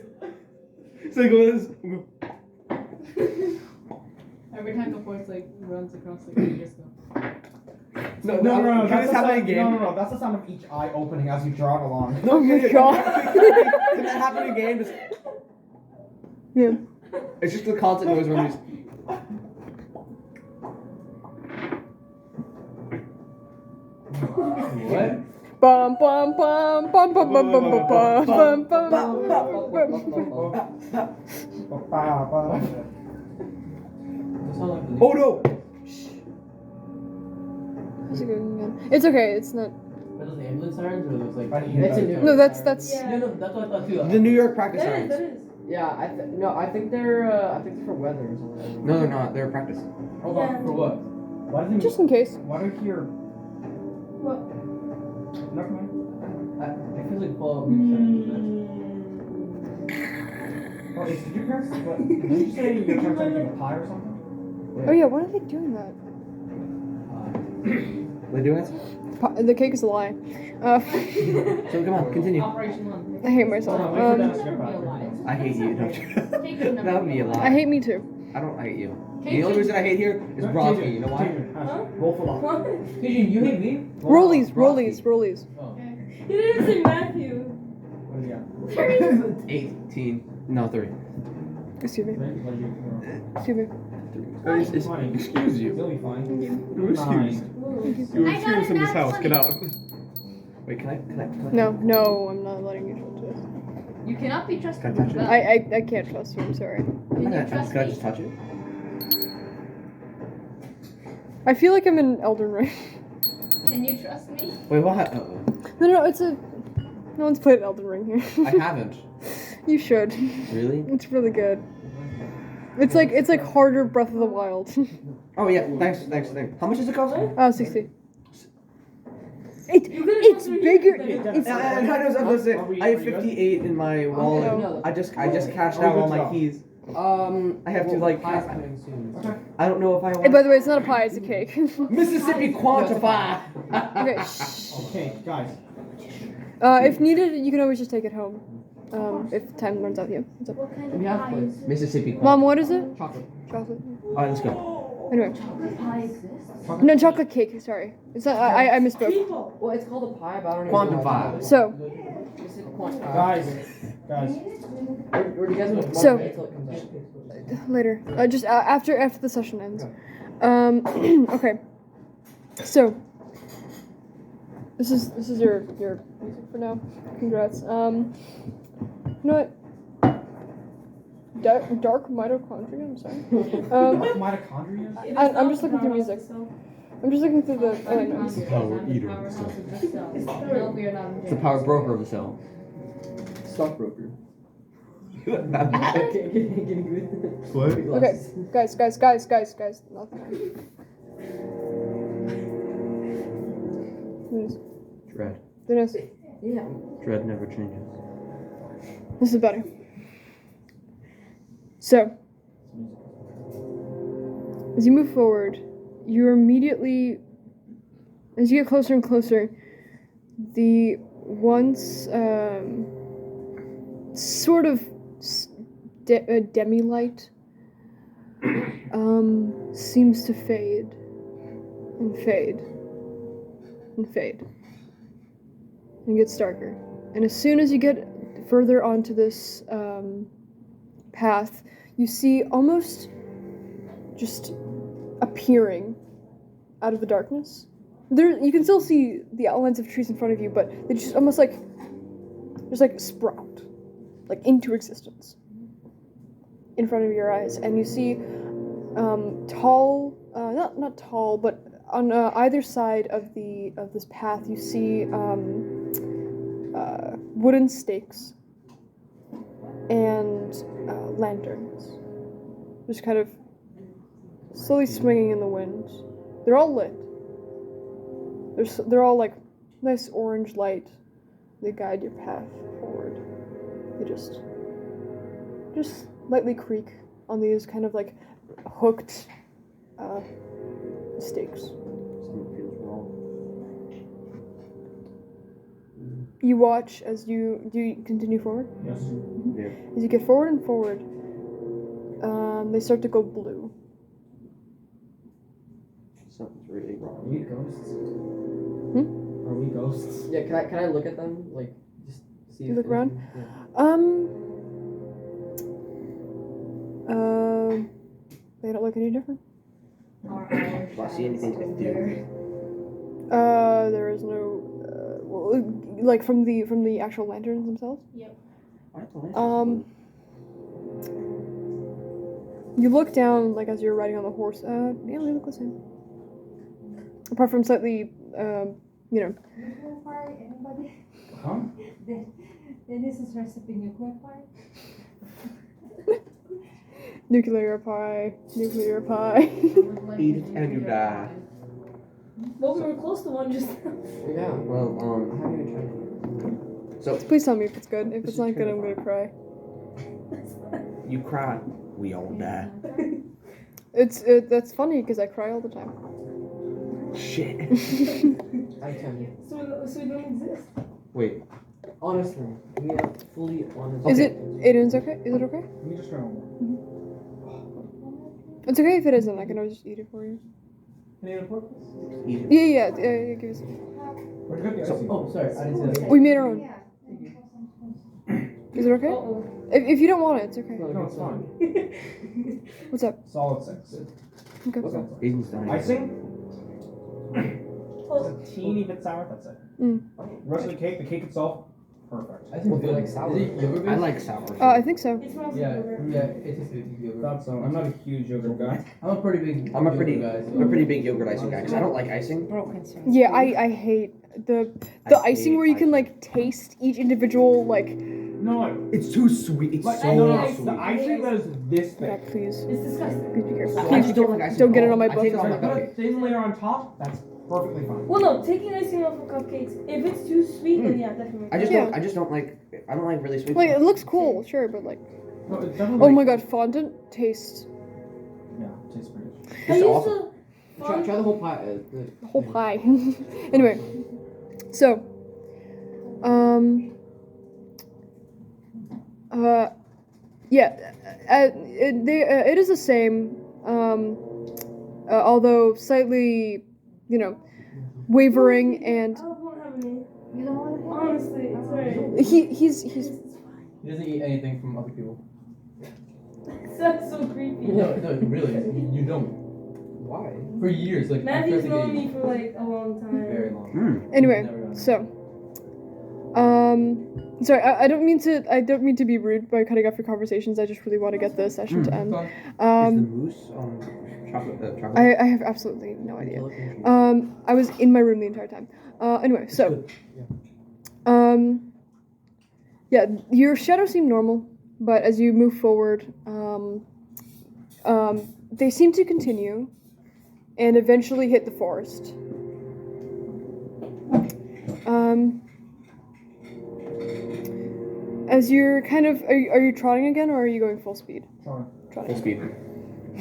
So I go this. Every time the horse like runs across the you just go. No, No. Can That's this the happen sound, again? no. That's the sound of each eye opening as you jog along. oh my god. Can that happen again? Just, Yeah. it's just the constant noise where I'm just. What? Bum bum bum bum bum bum bum bum bum bum bum. Oh no! How's it going again? It's okay. It's not. Are those ambulance sirens or are those like? Right here, That's right a there. new. No, that's. Yeah. No, that's what I thought too. The New York practice That is, sirens. that is. Yeah, I think they're for weather or something. No, they're not. They're practice. Hold on, for what? Why do they Just in case. Why do I hear? What? Never mind. I feel like Bob. Oh, did your parents? What? Did you say your parents are making a pie or something? Oh yeah, why are they doing that? They doing it? The cake is a lie. So come on, continue. Operation One. I hate myself. Hold on, wait for Never Dennis be to get back. alive. I hate you. Don't you? Take your number. That would be a lie. I hate me too. I don't hate you. Hey, The only reason I hate here is No, Brodsky. TJ, You know why? TJ, Huh? Roll for luck. What? Pigeon, you hate me? Rollies, Brodsky. rollies. You didn't say Matthew. What is he at? 18. No, 30. Excuse me. What do you? Excuse me. Excuse you. You'll be fine. You're excused. Ooh. You're I got excused from this a nat house. Get 20. out. Wait, can I? No, I'm not letting you touch this. You cannot be trusted Can I touch with it? that. I can't trust you. I'm sorry. Can you trust Can I me? just touch it? I feel like I'm in Elden Ring. Can you trust me? Wait, what? No, it's a. No one's played Elden Ring here. I haven't. You should. Really? It's really good. It's like harder Breath of the Wild. Oh yeah. Thanks. How much does it cost? 60. It's bigger. It's I was gonna say, I have 58 in my wallet. No. I just cashed out all my keys. I have to like. Pie's coming soon. I don't know if I Hey, want. by the way, it's not a pie, it's a cake. Mississippi quantify. Okay, shh. Okay, guys. If needed, you can always just take it home. If time runs out, yeah. What's up? What kind We of have pie plates. is Mississippi quantify. Mom, what is it? Chocolate. Chocolate. Alright, let's go. Anyway, chocolate pie exists? no chocolate cake. Sorry, it's not, I misspoke. People. Well, it's called a pie, but I don't know. Quantify. So, It's a quantify. Guys. Where do you guys want to So- until it comes out? later, just after the session ends. Okay. So, this is your music for now. Congrats. You know what? Dark mitochondria. I'm sorry. Mitochondria? I'm just looking through music. I'm just looking through the. Oh, wait, no. Power eater of the cell. No, we are not. It's the power broker of the cell. Stockbroker. Not bad. What? Okay, guys. Nothing. Dread. Dennis, Yeah. Dread never changes. this is better. So, as you move forward, you're immediately, as you get closer and closer, the once sort of demi-light seems to fade and fade and fade and gets darker. And as soon as you get further onto this path, you see almost just appearing out of the darkness. There, you can still see the outlines of trees in front of you, but they just almost like sprout, like into existence in front of your eyes, and you see tall, not tall, but on either side of this path, you see wooden stakes and lanterns, just kind of slowly swinging in the wind. They're all lit. They're all like nice orange light. They guide your path forward. They just lightly creak on these kind of like hooked stakes. Something feels wrong. You watch as you continue forward. Yes. Yeah. As you get forward and forward, they start to go blue. Something's really Are wrong. we ghosts? Hmm? Are we ghosts? Yeah. Can I look at them? Like, just see. You if look they- around? Yeah. They don't look any different. Do I see anything ethereal? There is no, like from the actual lanterns themselves. Why are the lanterns You look down, like as you're riding on the horse. Yeah, they look the same. Apart from slightly, Nuclear fire, anybody? Huh? Dennis is recipe nuclear fire. Nuclear pie. Nuclear pie. Eat it and you die. Well, we were close to one just now. Yeah. Well, I haven't even tried. so Please tell me if it's good. If it's not good, I'm gonna cry. you cry, we all die. That's funny because I cry all the time. Shit. I can. So we don't exist. Wait, Honestly, we are fully honest. Is Okay. Aiden's okay? Is it okay? Let me just try one more. It's okay if it isn't. I can always just eat it for you. Any other pork? eat it. Yeah. Give us. Where'd you get the So- icing? Oh, sorry, I didn't see that. We made our own. Is it okay? Uh-oh. If you don't want it, it's okay. No, it's fine. What's up? Solid 6. Okay. Okay. Aiden's dying. Icing? Oh, It's a teeny bit sour, that's it. Mm. Rest of the cake itself, perfect. I think we like sour. Is it yogurt I like sour. I think so. it smells Yeah, like yogurt. yeah, it is yogurt. Thought so. I'm not a huge yogurt guy. I'm a pretty big. I'm a pretty yogurt guy. big yogurt icing guy because I don't like icing. Yeah, I hate the I icing hate where you can icing. like taste each individual like. No, It's too sweet. It's like, so no, sweet. the icing that is this Yeah, big. please. It's disgusting. Please be careful. I Please just be don't like careful. icing. Don't get it at on my all. I take it butt. on Like, my put a cupcake. thin layer on top, that's perfectly fine. Well, no, taking icing off of cupcakes. If it's too sweet, then yeah, definitely. I just Yeah. don't. I just don't like. I don't like really sweet. Like it stuff. looks cool, sure, but like. No, it's definitely Oh my god, fondant tastes Yeah, it tastes pretty good. I It's used awesome. to. Try the whole pie. the whole pie. Anyway, so, yeah, it is the same, although slightly, wavering, and I won't have any. You don't want to Honestly, it's alright. he's He doesn't eat anything from other people. That's so creepy. No, really, you don't. Why? For years, like Matthew's I'm known practically me for like a long time. very long. Mm. anyway. Never done it. So, sorry, I don't mean to be rude by cutting off your conversations. I just really want to get the session to end. Is Um, the mousse chocolate? I have absolutely no idea. I was in my room the entire time. Anyway, so, yeah, your shadows seem normal, but as you move forward, they seem to continue, and eventually hit the forest. As you're kind of, are you trotting again, or are you going full speed? Trotting. Trotting. Full speed.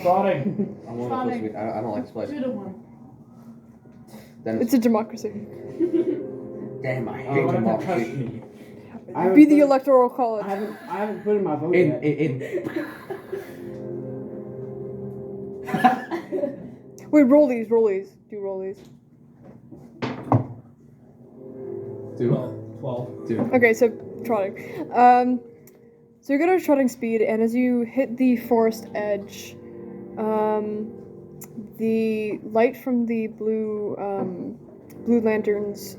Trotting. I want full speed. I don't like this place. 2 to 1. Then It's a democracy. damn. I You hate don't have to touch democracy. me. Be the electoral college. I haven't put in my vote yet. Wait, roll these. Do roll these. Dude. 12. Okay, so trotting. So you're gonna trotting speed, and as you hit the forest edge, the light from the blue lanterns,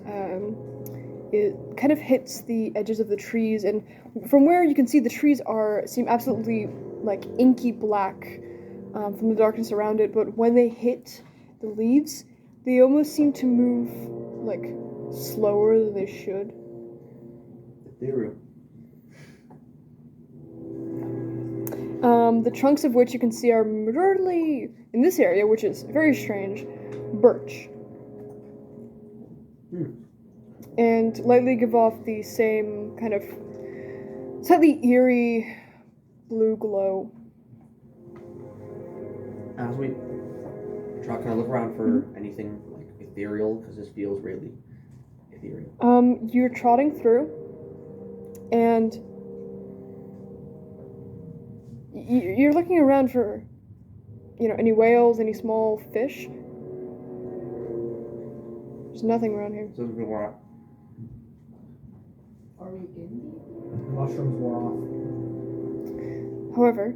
it kind of hits the edges of the trees, and from where you can see, the trees seem absolutely like inky black from the darkness around it. But when they hit the leaves, they almost seem to move like slower than they should. Ethereal. The trunks of which you can see are majorly, in this area, which is very strange, birch. And lightly give off the same kind of slightly eerie blue glow. As we try, can I look around for anything like ethereal? Because this feels really ethereal. You're trotting through, and you're looking around for, any whales, any small fish. There's nothing around here. So we want Are we in Mushrooms wore off. However,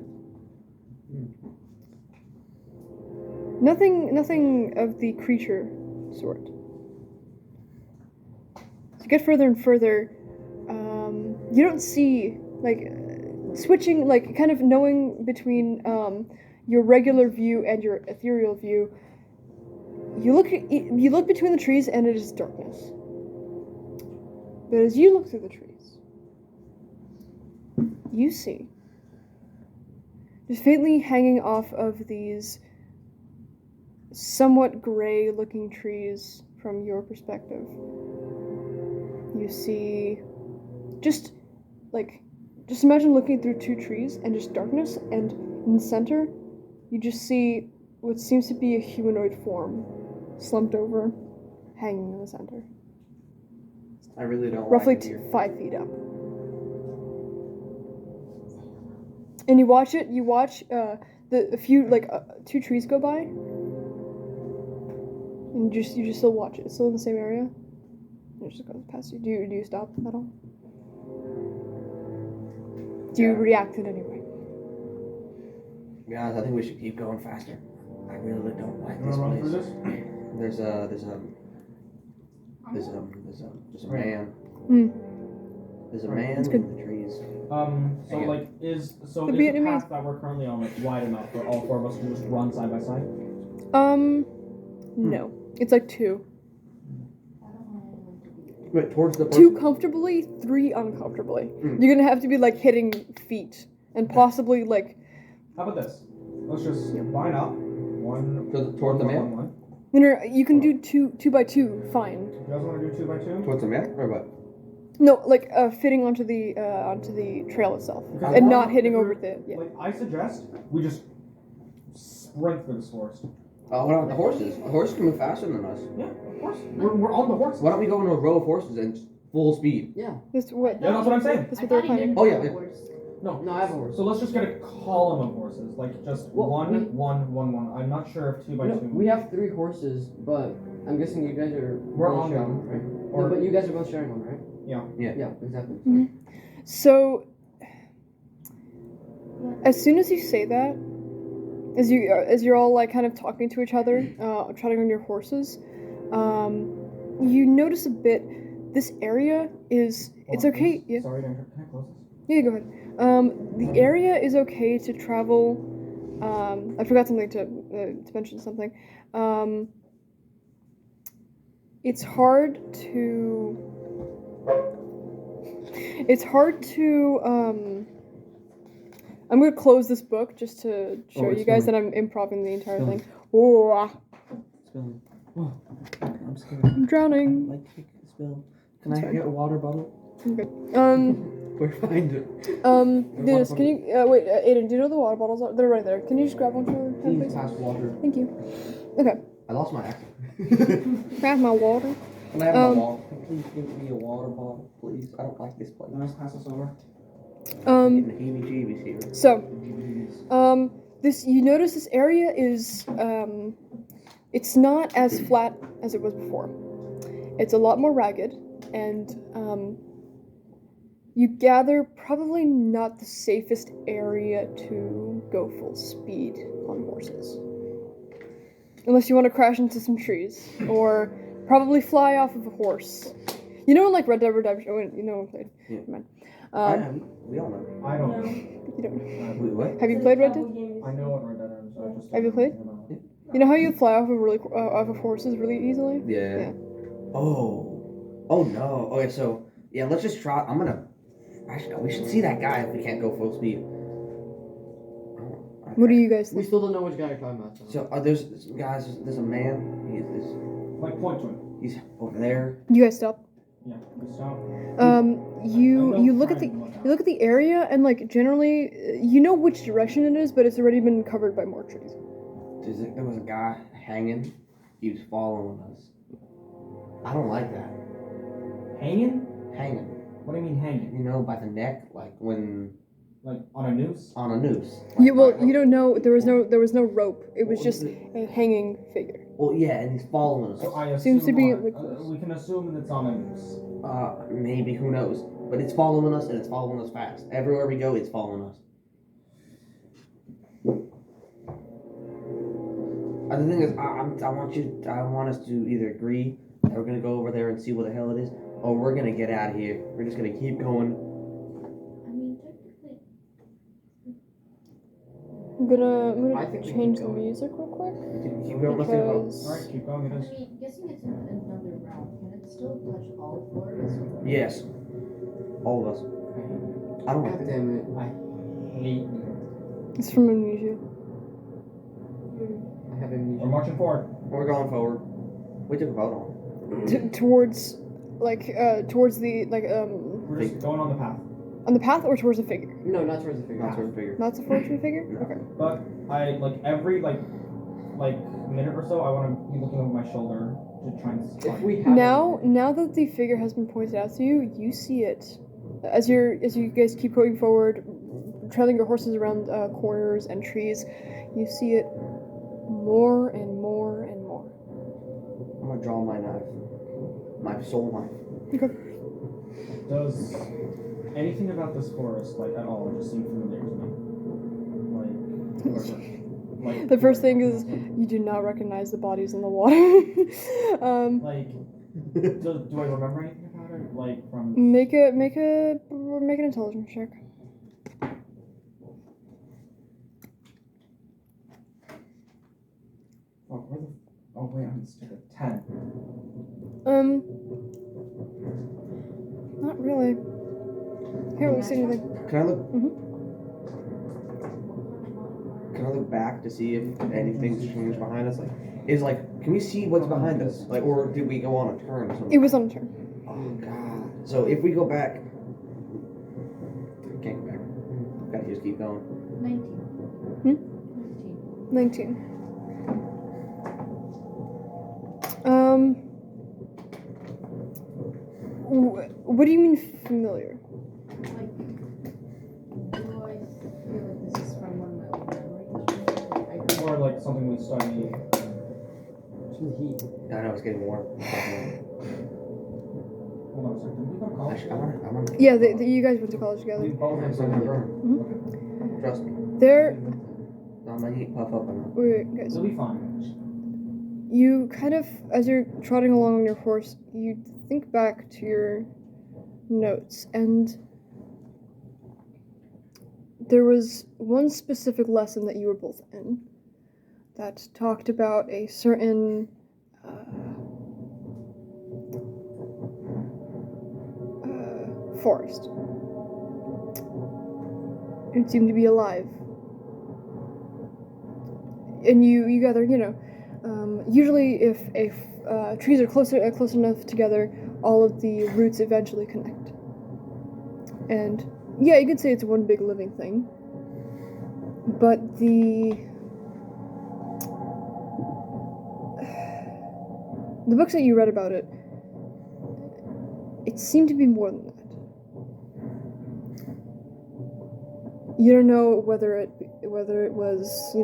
nothing of the creature sort. As you get further and further, you don't see, switching, kind of knowing between your regular view and your ethereal view. You look between the trees and it is darkness. But as you look through the trees, you see just faintly hanging off of these somewhat gray-looking trees from your perspective. You see, just imagine looking through two trees and just darkness, and in the center, you just see what seems to be a humanoid form, slumped over, hanging in the center. I really don't Roughly like it here. 5 feet up. And you watch a few, two trees go by. And you just still watch it. It's still in the same area. And it just goes past you. Do you stop at all? Do you Yeah. react in any way? To be honest, I think we should keep going faster. I really don't like You this wanna run place. through this? There's a Right. man. Hmm. There's a Right. man That's in good. the trees. So Hang on. like is The the Vietnamese. path that we're currently on like wide enough for all four of us to just run side by side? No. It's like 2. I don't want anyone to be. Wait, towards the 2 person. comfortably, 3 uncomfortably. Hmm. You're gonna have to be like hitting feet. And possibly like How about this? Let's just line up. One Toward the man? one. no, you can do 2 by 2, fine. You guys want to do 2 by 2? Towards the man, or what? No, fitting onto the trail itself, Because and we're- not hitting if over we're- the Like I suggest we just sprint through this forest. What about the horses? The horses can move faster than us. Yeah, of course. We're on the horse. Why don't we go into a row of horses and just full speed? Yeah. This what Yeah, that's what I'm saying. That's I what they're thought he planning. didn't Oh, yeah, have a yeah. horse. No, I have a horse. So let's just get a column of horses, like just Well, one, we- one, one, one. I'm not sure if 2 by No, 2. we have 3 horses, but I'm guessing you guys are We're both on sharing them. one, right? Or- No, but you guys are both sharing one, right? Yeah. Yeah, exactly. So, as soon as you say that, as you're all like kind of talking to each other, trotting on your horses, you notice a bit. This area is it's Hold on, okay. please. Yeah, Sorry, can I close this? yeah, go ahead. The area is okay to travel. I forgot something to mention something. It's hard to. It's hard to. I'm gonna close this book just to show it's you guys fine. that I'm improving the entire It's thing. Oh, Spilling. Oh, I'm scared. I'm drowning. Like to spill. Can It's I fine. get a water bottle? Okay. Where find it? Dennis, can you wait? Aiden, do you know the water bottles? They're right there. Can you just grab one for him, Please please? pass water. Thank you. Okay. I lost my accent. Grab my water. Can I have my water? Please give me a water bottle, please. I don't like this place. Nice, pass this over. I'm getting the heebie-jeebies here. So, this you notice this area is it's not as flat as it was before. It's a lot more ragged, and you gather probably not the safest area to go full speed on horses. Unless you want to crash into some trees, or probably fly off of a horse. You know, in like Red Dead Redemption, you know, Yeah. never mind. We all know. I don't. You don't. Wait, what? Have you played Red Dead? I know what Red Dead is. I just Have you played? You know how you fly off of off of horses really easily? Yeah. Yeah. Oh no. Okay, so yeah, let's just try. Actually, we should see that guy if we can't go full speed. What do you guys We think? still don't know which guy you're talking about. So there's a man. Like point to him. He's over there. You guys stop. Yeah. We stop. You look at the area and like generally you know which direction it is, but it's already been covered by more trees. There was a guy hanging. He was following us. I don't like that. Hanging? Hanging. What do you mean hanging? You know, by the neck, like when Like on a noose? on a noose. You Like, you don't know there was no rope. It was just a hanging figure. Well, yeah, and he's following us. So I assume Seems to be on- like we can assume that it's on a noose. Maybe, who knows? But it's following us, and it's following us fast. Everywhere we go, it's following us. The thing is, I want us to either agree that we're gonna go over there and see what the hell it is, or we're gonna get out of here. We're just gonna keep going. I mean, technically, I'm gonna I think we change keep the going. music real quick Keep going. Let's think about. because Alright, keep going. It I is. mean, guessing it's in another realm, can it still touch all floors? Yes, all of us. I don't like God it. damn it. I hate you. It's from amnesia. I have We're amnesia. marching forward. We're going forward. We took a vote on Towards, towards the We're just going on the path. on the path or towards the figure. No, not towards the it. figure. Not sort of figure. Not towards the figure. No. Okay. But I every minute or so I want to be looking over my shoulder to try and If find we have Now that the figure has been pointed out to you, you see it. As you guys keep going forward, trailing your horses around corners and trees, you see it more and more and more. I'm gonna draw my knife. My soul knife. Does anything about this forest, like at all, just seem familiar to me? Like The first thing is you do not recognize the bodies in the water. like do I remember anything about it? Like from Make an intelligence check. oh wait, I'm stupid. 10. Not really. Here, let me see anything. Can I look? Mhm. Can I look back to see if anything's changed behind us? Can we see what's behind us? Or did we go on a turn or something? It was on a turn. Oh god. So if we go back, we can't go back. Gotta just keep going. 19. 19. What do you mean familiar? Like, do I feel like this is from one of my old memories? Or like something we studied. from the heat. I know it's getting warm. Hold on a second. Did we go to college? Actually, I wanna. Yeah, you guys went to college We together. both Yeah, have so studied. burn. Okay. Trust me. There, Not my heat puff up enough. wait, guys. It'll be fine. You kind of, as you're trotting along on your horse, you think back to your notes, and there was one specific lesson that you were both in that talked about a certain forest. It seemed to be alive. And you gather, usually if trees are close enough together, all of the roots eventually connect. And yeah, you could say it's one big living thing. But the books that you read about it, it seemed to be more than that. You don't know whether it was,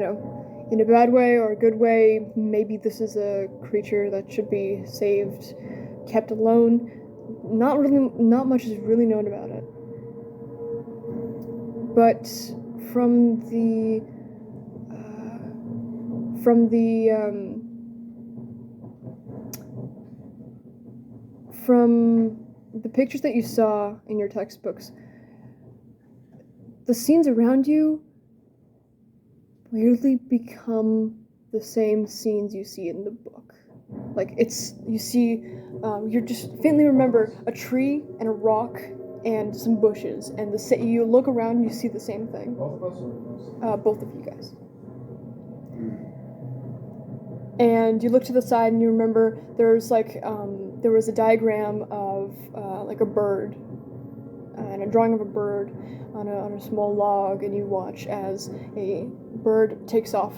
in a bad way or a good way. Maybe this is a creature that should be saved, kept alone. Not much is really known about it. But from the pictures that you saw in your textbooks, the scenes around you weirdly become the same scenes you see in the book. Like you just faintly remember a tree and a rock and some bushes, and you look around and you see the same thing. Both of us or Both of you guys. And you look to the side and you remember there was a diagram of like a bird and a drawing of a bird on a small log, and you watch as a bird takes off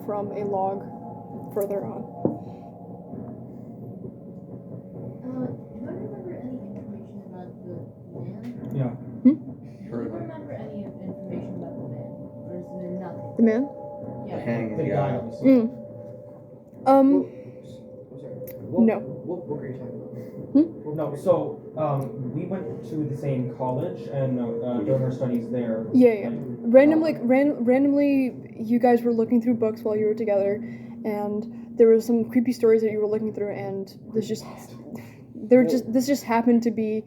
from a log further on. Do I remember any information about the man? Yeah. Do you remember any information about the man? Or is there nothing? The man? Yeah. Hang The it, guy yeah. that we saw. Mm. I'm sorry. No. What book are you talking about? No, so we went to the same college and during our studies there. Yeah. like, Randomly, you guys were looking through books while you were together, and there were some creepy stories that you were looking through, and this just happened to be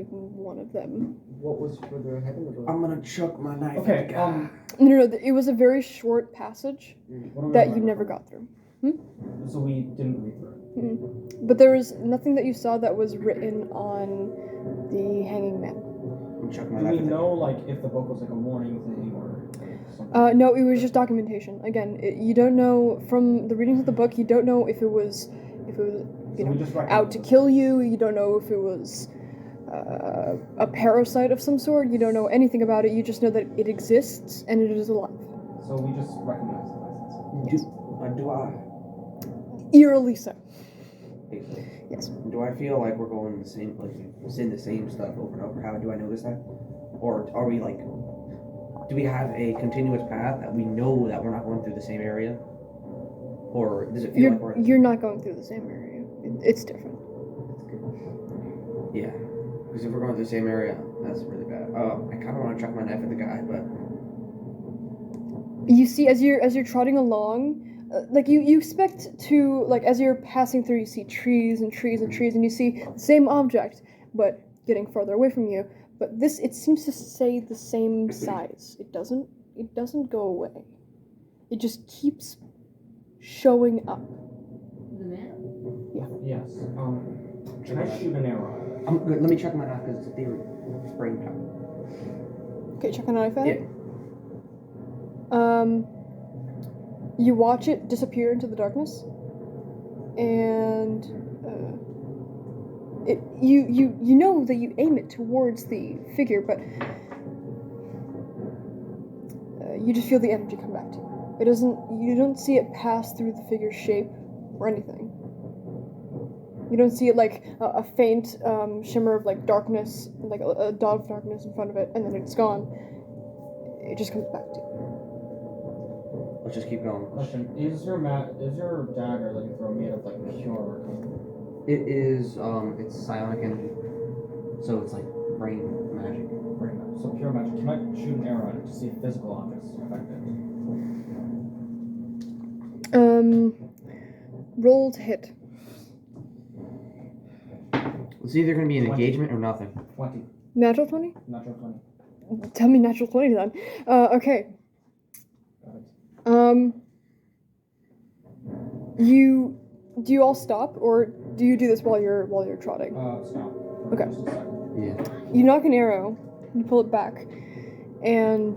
one of them. What was further ahead in the book? I'm gonna chuck my knife. Okay, at the guy. No, it was a very short passage what do we that you remember? never got through. So we didn't read through it. But there was nothing that you saw that was written on the hanging man. I'm chucking my Do knife. we at the know like if the book was like a warning thing or something? No, it was just documentation. Again, you don't know from the readings of the book. You don't know if it was, So you we know, just out to kill you. You don't know if it was a parasite of some sort. You don't know anything about it. You just know that it exists and it is alive. So we just recognize the license. Do I? Eerily so. Yes. Do I feel like we're going the same, like seeing the same stuff over and over? How do I notice that? Or are we like, do we have a continuous path that we know that we're not going through the same area? Or does it feel like we're? You're not going through the same area. It's different. Yeah, because if we're going through the same area, that's really bad. I kind of want to chuck my knife at the guy, but You see, as you're trotting along, like you expect to, like, as you're passing through, you see trees and trees and trees, and you see the same object, but getting farther away from you. But this, it seems to stay the same size. It doesn't go away. It just keeps showing up. The man? Yes. Can I shoot an arrow? I'm good. Let me check my knife because it's a theory. It's brain power. Okay, check a knife at it. You watch it disappear into the darkness, and you know that you aim it towards the figure, but you just feel the energy come back to you. You don't see it pass through the figure's shape or anything. You don't see it like a faint shimmer of like darkness, like a dot of darkness in front of it, and then it's gone. It just comes back to you. Let's just keep going. Question: Is your dagger that you throw made of like pure? It is. It's psionic energy, so it's like brain magic. Brain magic. So pure magic. Can I shoot an arrow at it to see if physical objects affect it? Roll to hit. It's either going to be an 20. engagement or nothing. 20. Natural 20? Natural 20. Tell me natural 20 then. Okay. Got it. Do you all stop, or do you do this while you're trotting? Stop. Okay. Just a second. Yeah. You knock an arrow, you pull it back, and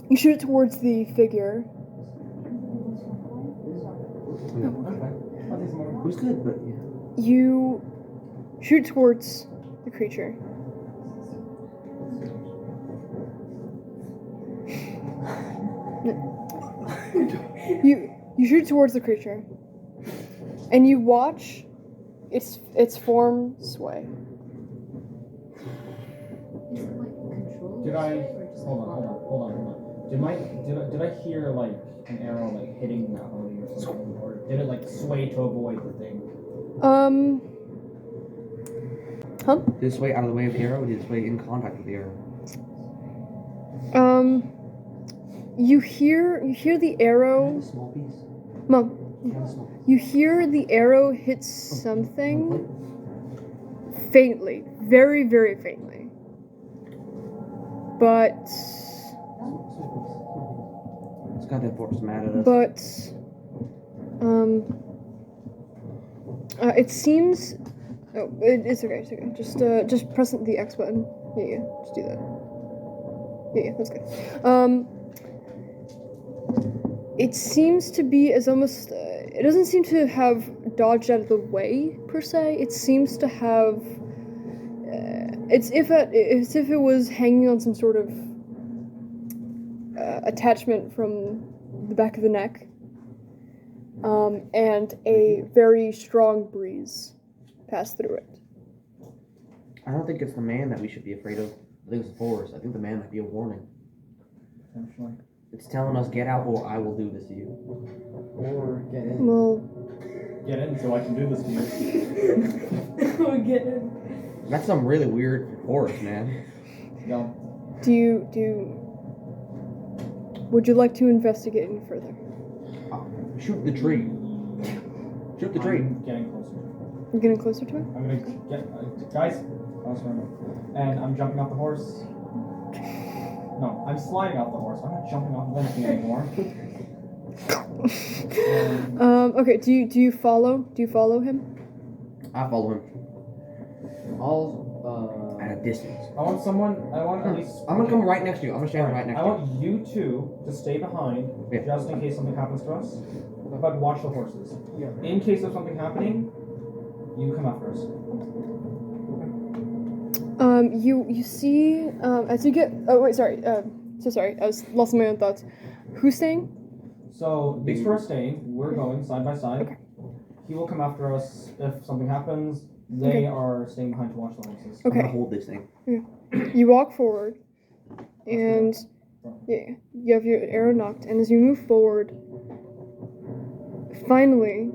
you shoot it towards the figure. Okay. I'll take some more. It was good, but yeah. You shoot towards the creature. You shoot towards the creature, and you watch its form sway. Is it like controlled? Did I or just hold on? Did I hear like an arrow like hitting that Odie or something, or did it like sway to avoid the thing? Did it sway out of the way of the arrow, or did it sway in contact with the arrow? You hear the arrow. Small piece. Mom, Yeah, small. you hear the arrow hit something faintly, very, very faintly. But This goddamn force is mad at us. it seems. Oh, it's okay. It's okay. Just press the X button. Yeah, just do that. Yeah, that's good. It seems to be as almost. It doesn't seem to have dodged out of the way per se. It seems to have. It's as if it was hanging on some sort of attachment from the back of the neck, and a very strong breeze passed through it. I don't think it's the man that we should be afraid of. I think it's the force. I think the man might be a warning. Potentially. It's telling us, get out or I will do this to you. Or get in. Well, Get in so I can do this to you. Or get in. That's some really weird force, man. No. would you like to investigate any further? Shoot the tree. Shoot the tree. I'm getting closer. You're getting closer to it? I'm gonna get guys. Oh, sorry. And I'm jumping off the horse. No, I'm sliding off the horse. I'm not jumping off anything anymore. Okay, do you follow? Do you follow him? I follow him. I'll at a distance. I want at least. I'm gonna come right next to you. I'm gonna stand right next I to you. want you two to stay behind, Yeah. just in case something happens to us. But watch the horses. Yeah. In case of something happening, you come after us. You see, as you get. Oh wait, sorry. So sorry. I was lost in my own thoughts. Who's staying? So these two are staying. We're going side by side. Okay. He will come after us if something happens. They Okay. are staying behind to watch the horses. I'm gonna Okay. hold this thing. You walk forward, and yeah, you have your arrow knocked. And as you move forward, finally,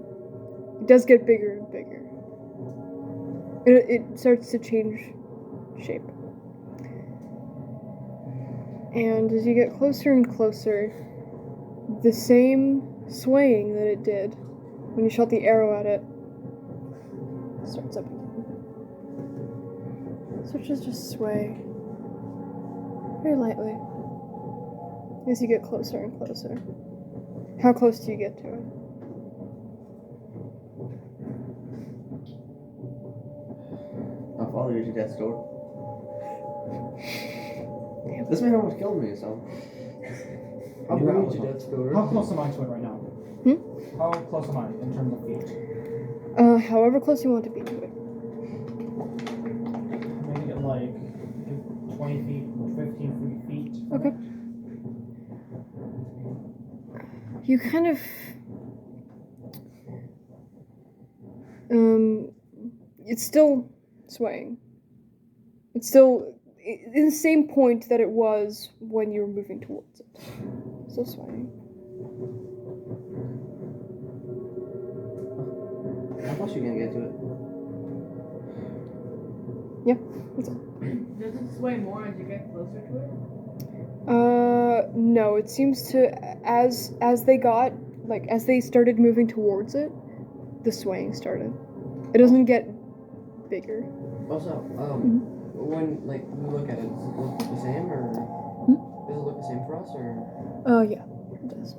it does get bigger and bigger. It starts to change shape. And as you get closer and closer, the same swaying that it did when you shot the arrow at it starts up again. So just sway very lightly as you get closer and closer. How close do you get to it? I'll follow you to death's door. This man almost killed me, so. I'll You bring you grapple to him. death's door. How close am I to it right now? Hmm? How close am I in terms of feet? However close you want to be to it. Maybe at like 20 feet, 15 feet. Okay. You kind of it's still swaying. It's still in the same point that it was when you were moving towards it. Still swaying. How close are you gonna get to it? That's all. Does it sway more as you get closer to it? No, it seems to as they started moving towards it, the swaying started. It doesn't get bigger. Also, when like we look at it, does it look the same or does it look the same for us or? Yeah, it does.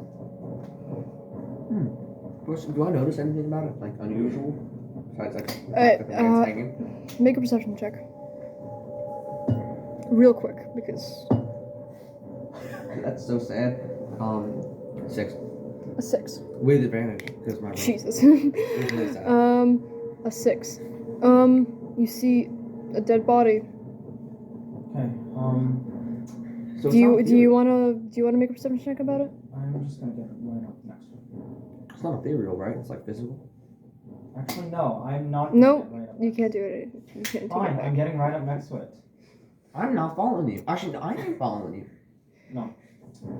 Do I notice anything about it, like unusual? Besides, like, the fact that the man's hanging? Make a perception check. Real quick, because That's so sad. 6. a 6. With advantage, because my Jesus. It's really sad. A 6. You see a dead body. Okay, So Do you wanna make a perception check about it? I'm just gonna get right up next to it. It's not ethereal, right? It's like physical. Actually, no, I'm not. No, gonna get right up. you can't do it. You can't take it Fine, back. I'm getting right up next to it. I'm not following you. Actually, I am following you. No,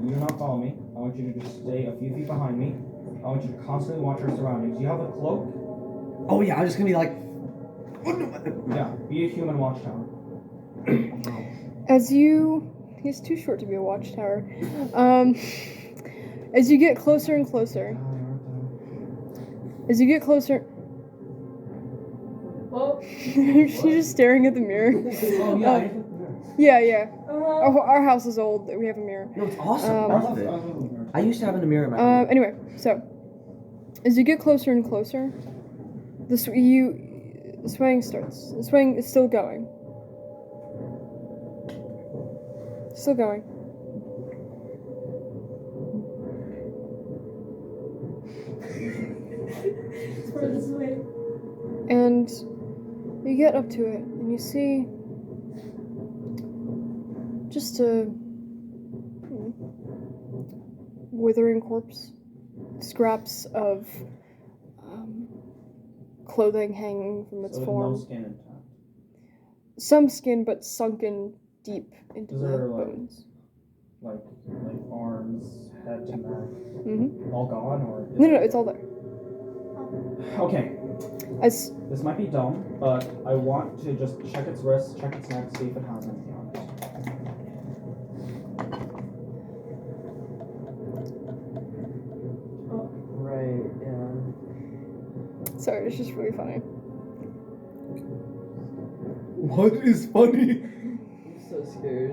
you do not follow me. I want you to just stay a few feet behind me. I want you to constantly watch your surroundings. Do you have a cloak? Oh yeah, I'm just gonna be like. Yeah, be a human watchtower. He's too short to be a watchtower. As you get closer and closer, Oh. she's just staring at the mirror. Oh yeah. Yeah. Our house is old. We have a mirror. No, it's awesome. I Um, love it. I used to have in the mirror in my room. Anyway, so as you get closer and closer, the swaying starts. The swaying is still going. Still going. Further sway. And you get up to it, and you see just a withering corpse, scraps of clothing hanging from its So form. no skin intact. Some skin, but sunken deep into Is the there, like- bones. Like arms, head to neck, Mm-hmm. all gone, or? is No, it- it's all there. Okay, As this might be dumb, but I want to just check its wrists, check its neck, see if it has anything on it. Right. Yeah. sorry, it's just really funny. What is funny? I'm so scared.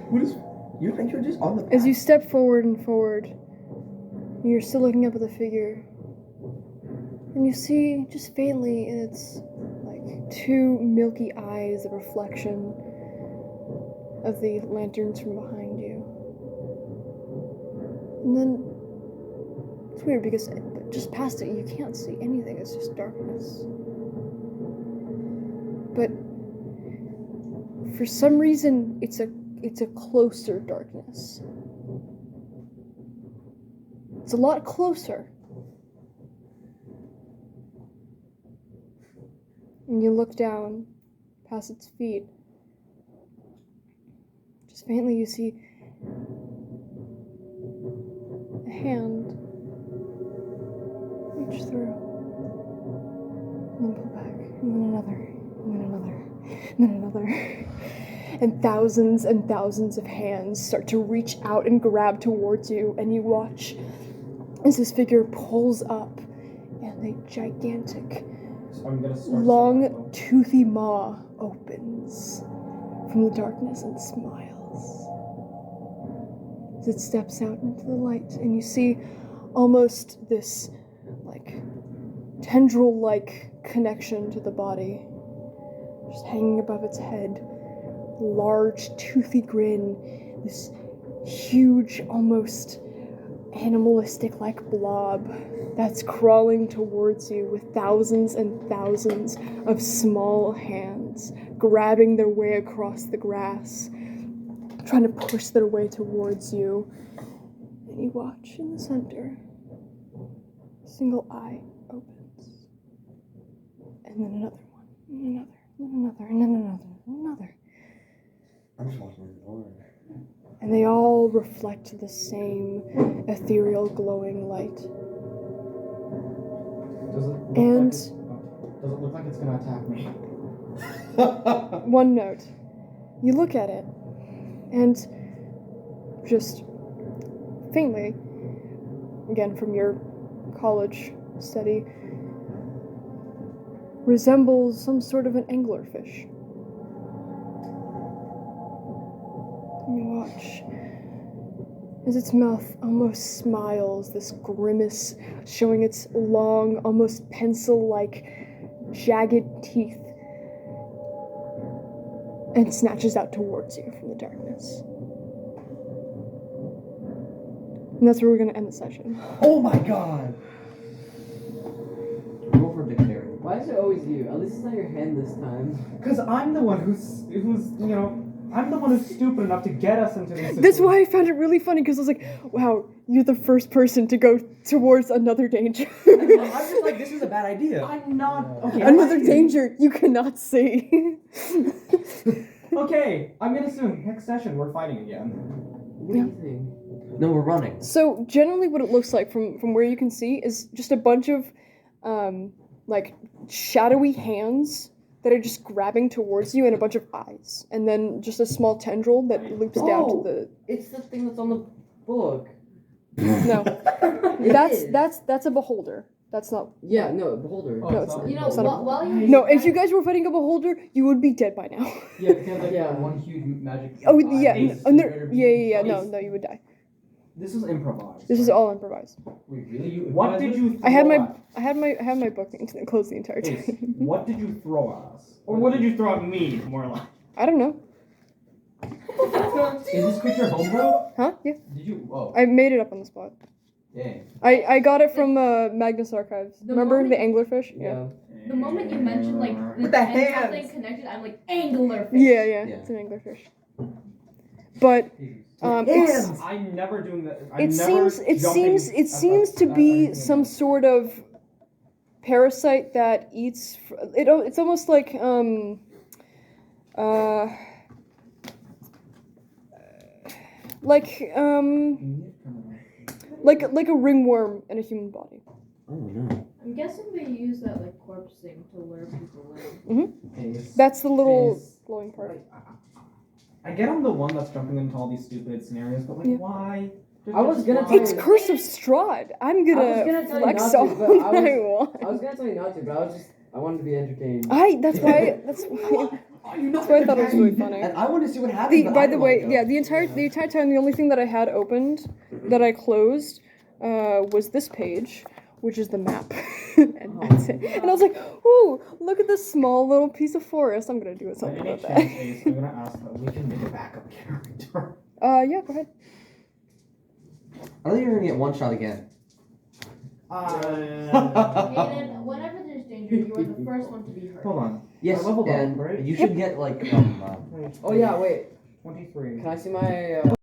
What is? You think you're just on the? As you step forward and forward, you're still looking up at the figure, and you see just faintly in its like two milky eyes, a reflection of the lanterns from behind you. And then it's weird because just past it you can't see anything, it's just darkness. But for some reason it's a closer darkness. It's a lot closer. And you look down past its feet. Just faintly you see a hand reach through. And then pull back. And then another. And then another. And then another. And thousands of hands start to reach out and grab towards you, and you watch as this figure pulls up and a gigantic, So I'm gonna start long, toothy maw opens from the darkness and smiles. As it steps out into the light, and you see almost this, like, tendril-like connection to the body, just hanging above its head. Large, toothy grin, this huge, almost animalistic-like blob that's crawling towards you with thousands and thousands of small hands grabbing their way across the grass, trying to push their way towards you. And you watch in the center. A single eye opens. And then another one, and another, and another, and then another, and another. I'm just watching the door. And they all reflect the same ethereal glowing light. Does it look And- does it look like it's gonna attack me? One note. You look at it, and just faintly, again from your college study, resembles some sort of an anglerfish. You watch as its mouth almost smiles, this grimace showing its long, almost pencil-like, jagged teeth, and snatches out towards you from the darkness. And that's where we're going to end the session. Oh my god! Roll for dictionary. Why is it always you? At least it's not your hand this time. Because I'm the one who's I'm the one who's stupid enough to get us into this. That's why I found it really funny, because I was like, wow, you're the first person to go towards another danger. I'm just like, this is a bad idea. I'm not. Okay. Another danger you cannot see. Okay, I'm gonna assume next session we're fighting again. What do you think? No, we're running. So generally what it looks like from where you can see is just a bunch of like shadowy hands that are just grabbing towards you and a bunch of eyes. And then just a small tendril that loops down to the... It's the thing that's on the book. No. It is. That's a beholder. That's not... Yeah, no, beholder. No, it's not. You know, It's not a- while you No, if you guys were fighting a beholder, you would be dead by now. Yeah, because like Yeah. one huge magic. Oh, yeah. Ace. Yeah. No, you would die. This is improvised. This is all improvised. Wait, really? What did you? I had throw my at- book closed the entire Ace, time. what did you throw at us? Or what did you throw at me, more like? I don't know. Is this creature homebrew? Huh? Yeah. Did you? Oh, I made it up on the spot. dang. I got it from Magnus Archives. The Remember moment- the anglerfish? Yeah. The moment you mentioned like the With the and hands. something connected, I'm like anglerfish. Yeah, Yeah. it's an anglerfish. But it's, I'm never doing that. it seems to be some sort of parasite that eats. It's almost like like a ringworm in a human body. Oh no. I'm guessing they use that like corpse thing to lure people in. Ace. That's the little Ace. glowing part. I get I'm the one that's jumping into all these stupid scenarios, but like, Yeah. why? I was gonna Why? tell It's Curse of Strahd. I'm I was gonna gonna tell you flex not to, all but I I want. was gonna tell you not to, but I wanted to be entertained. That's why that's why I thought it was really funny. And I want to see what happens. but By I the don't way, wanna go. yeah, the entire time the only thing that I had opened that I closed was this page, which is the map. And that's it. And I was like, ooh, look at this small little piece of forest. I'm gonna do By something any about chance, that. Ace, I'm gonna ask that we can make a backup character. Yeah, go ahead. I think you're gonna get one shot again. Aiden, whenever there's danger, you are the first one to be hurt. Hold on. Yes, I leveled up, and right? you should get like Oh yeah, wait. 23. Can I see my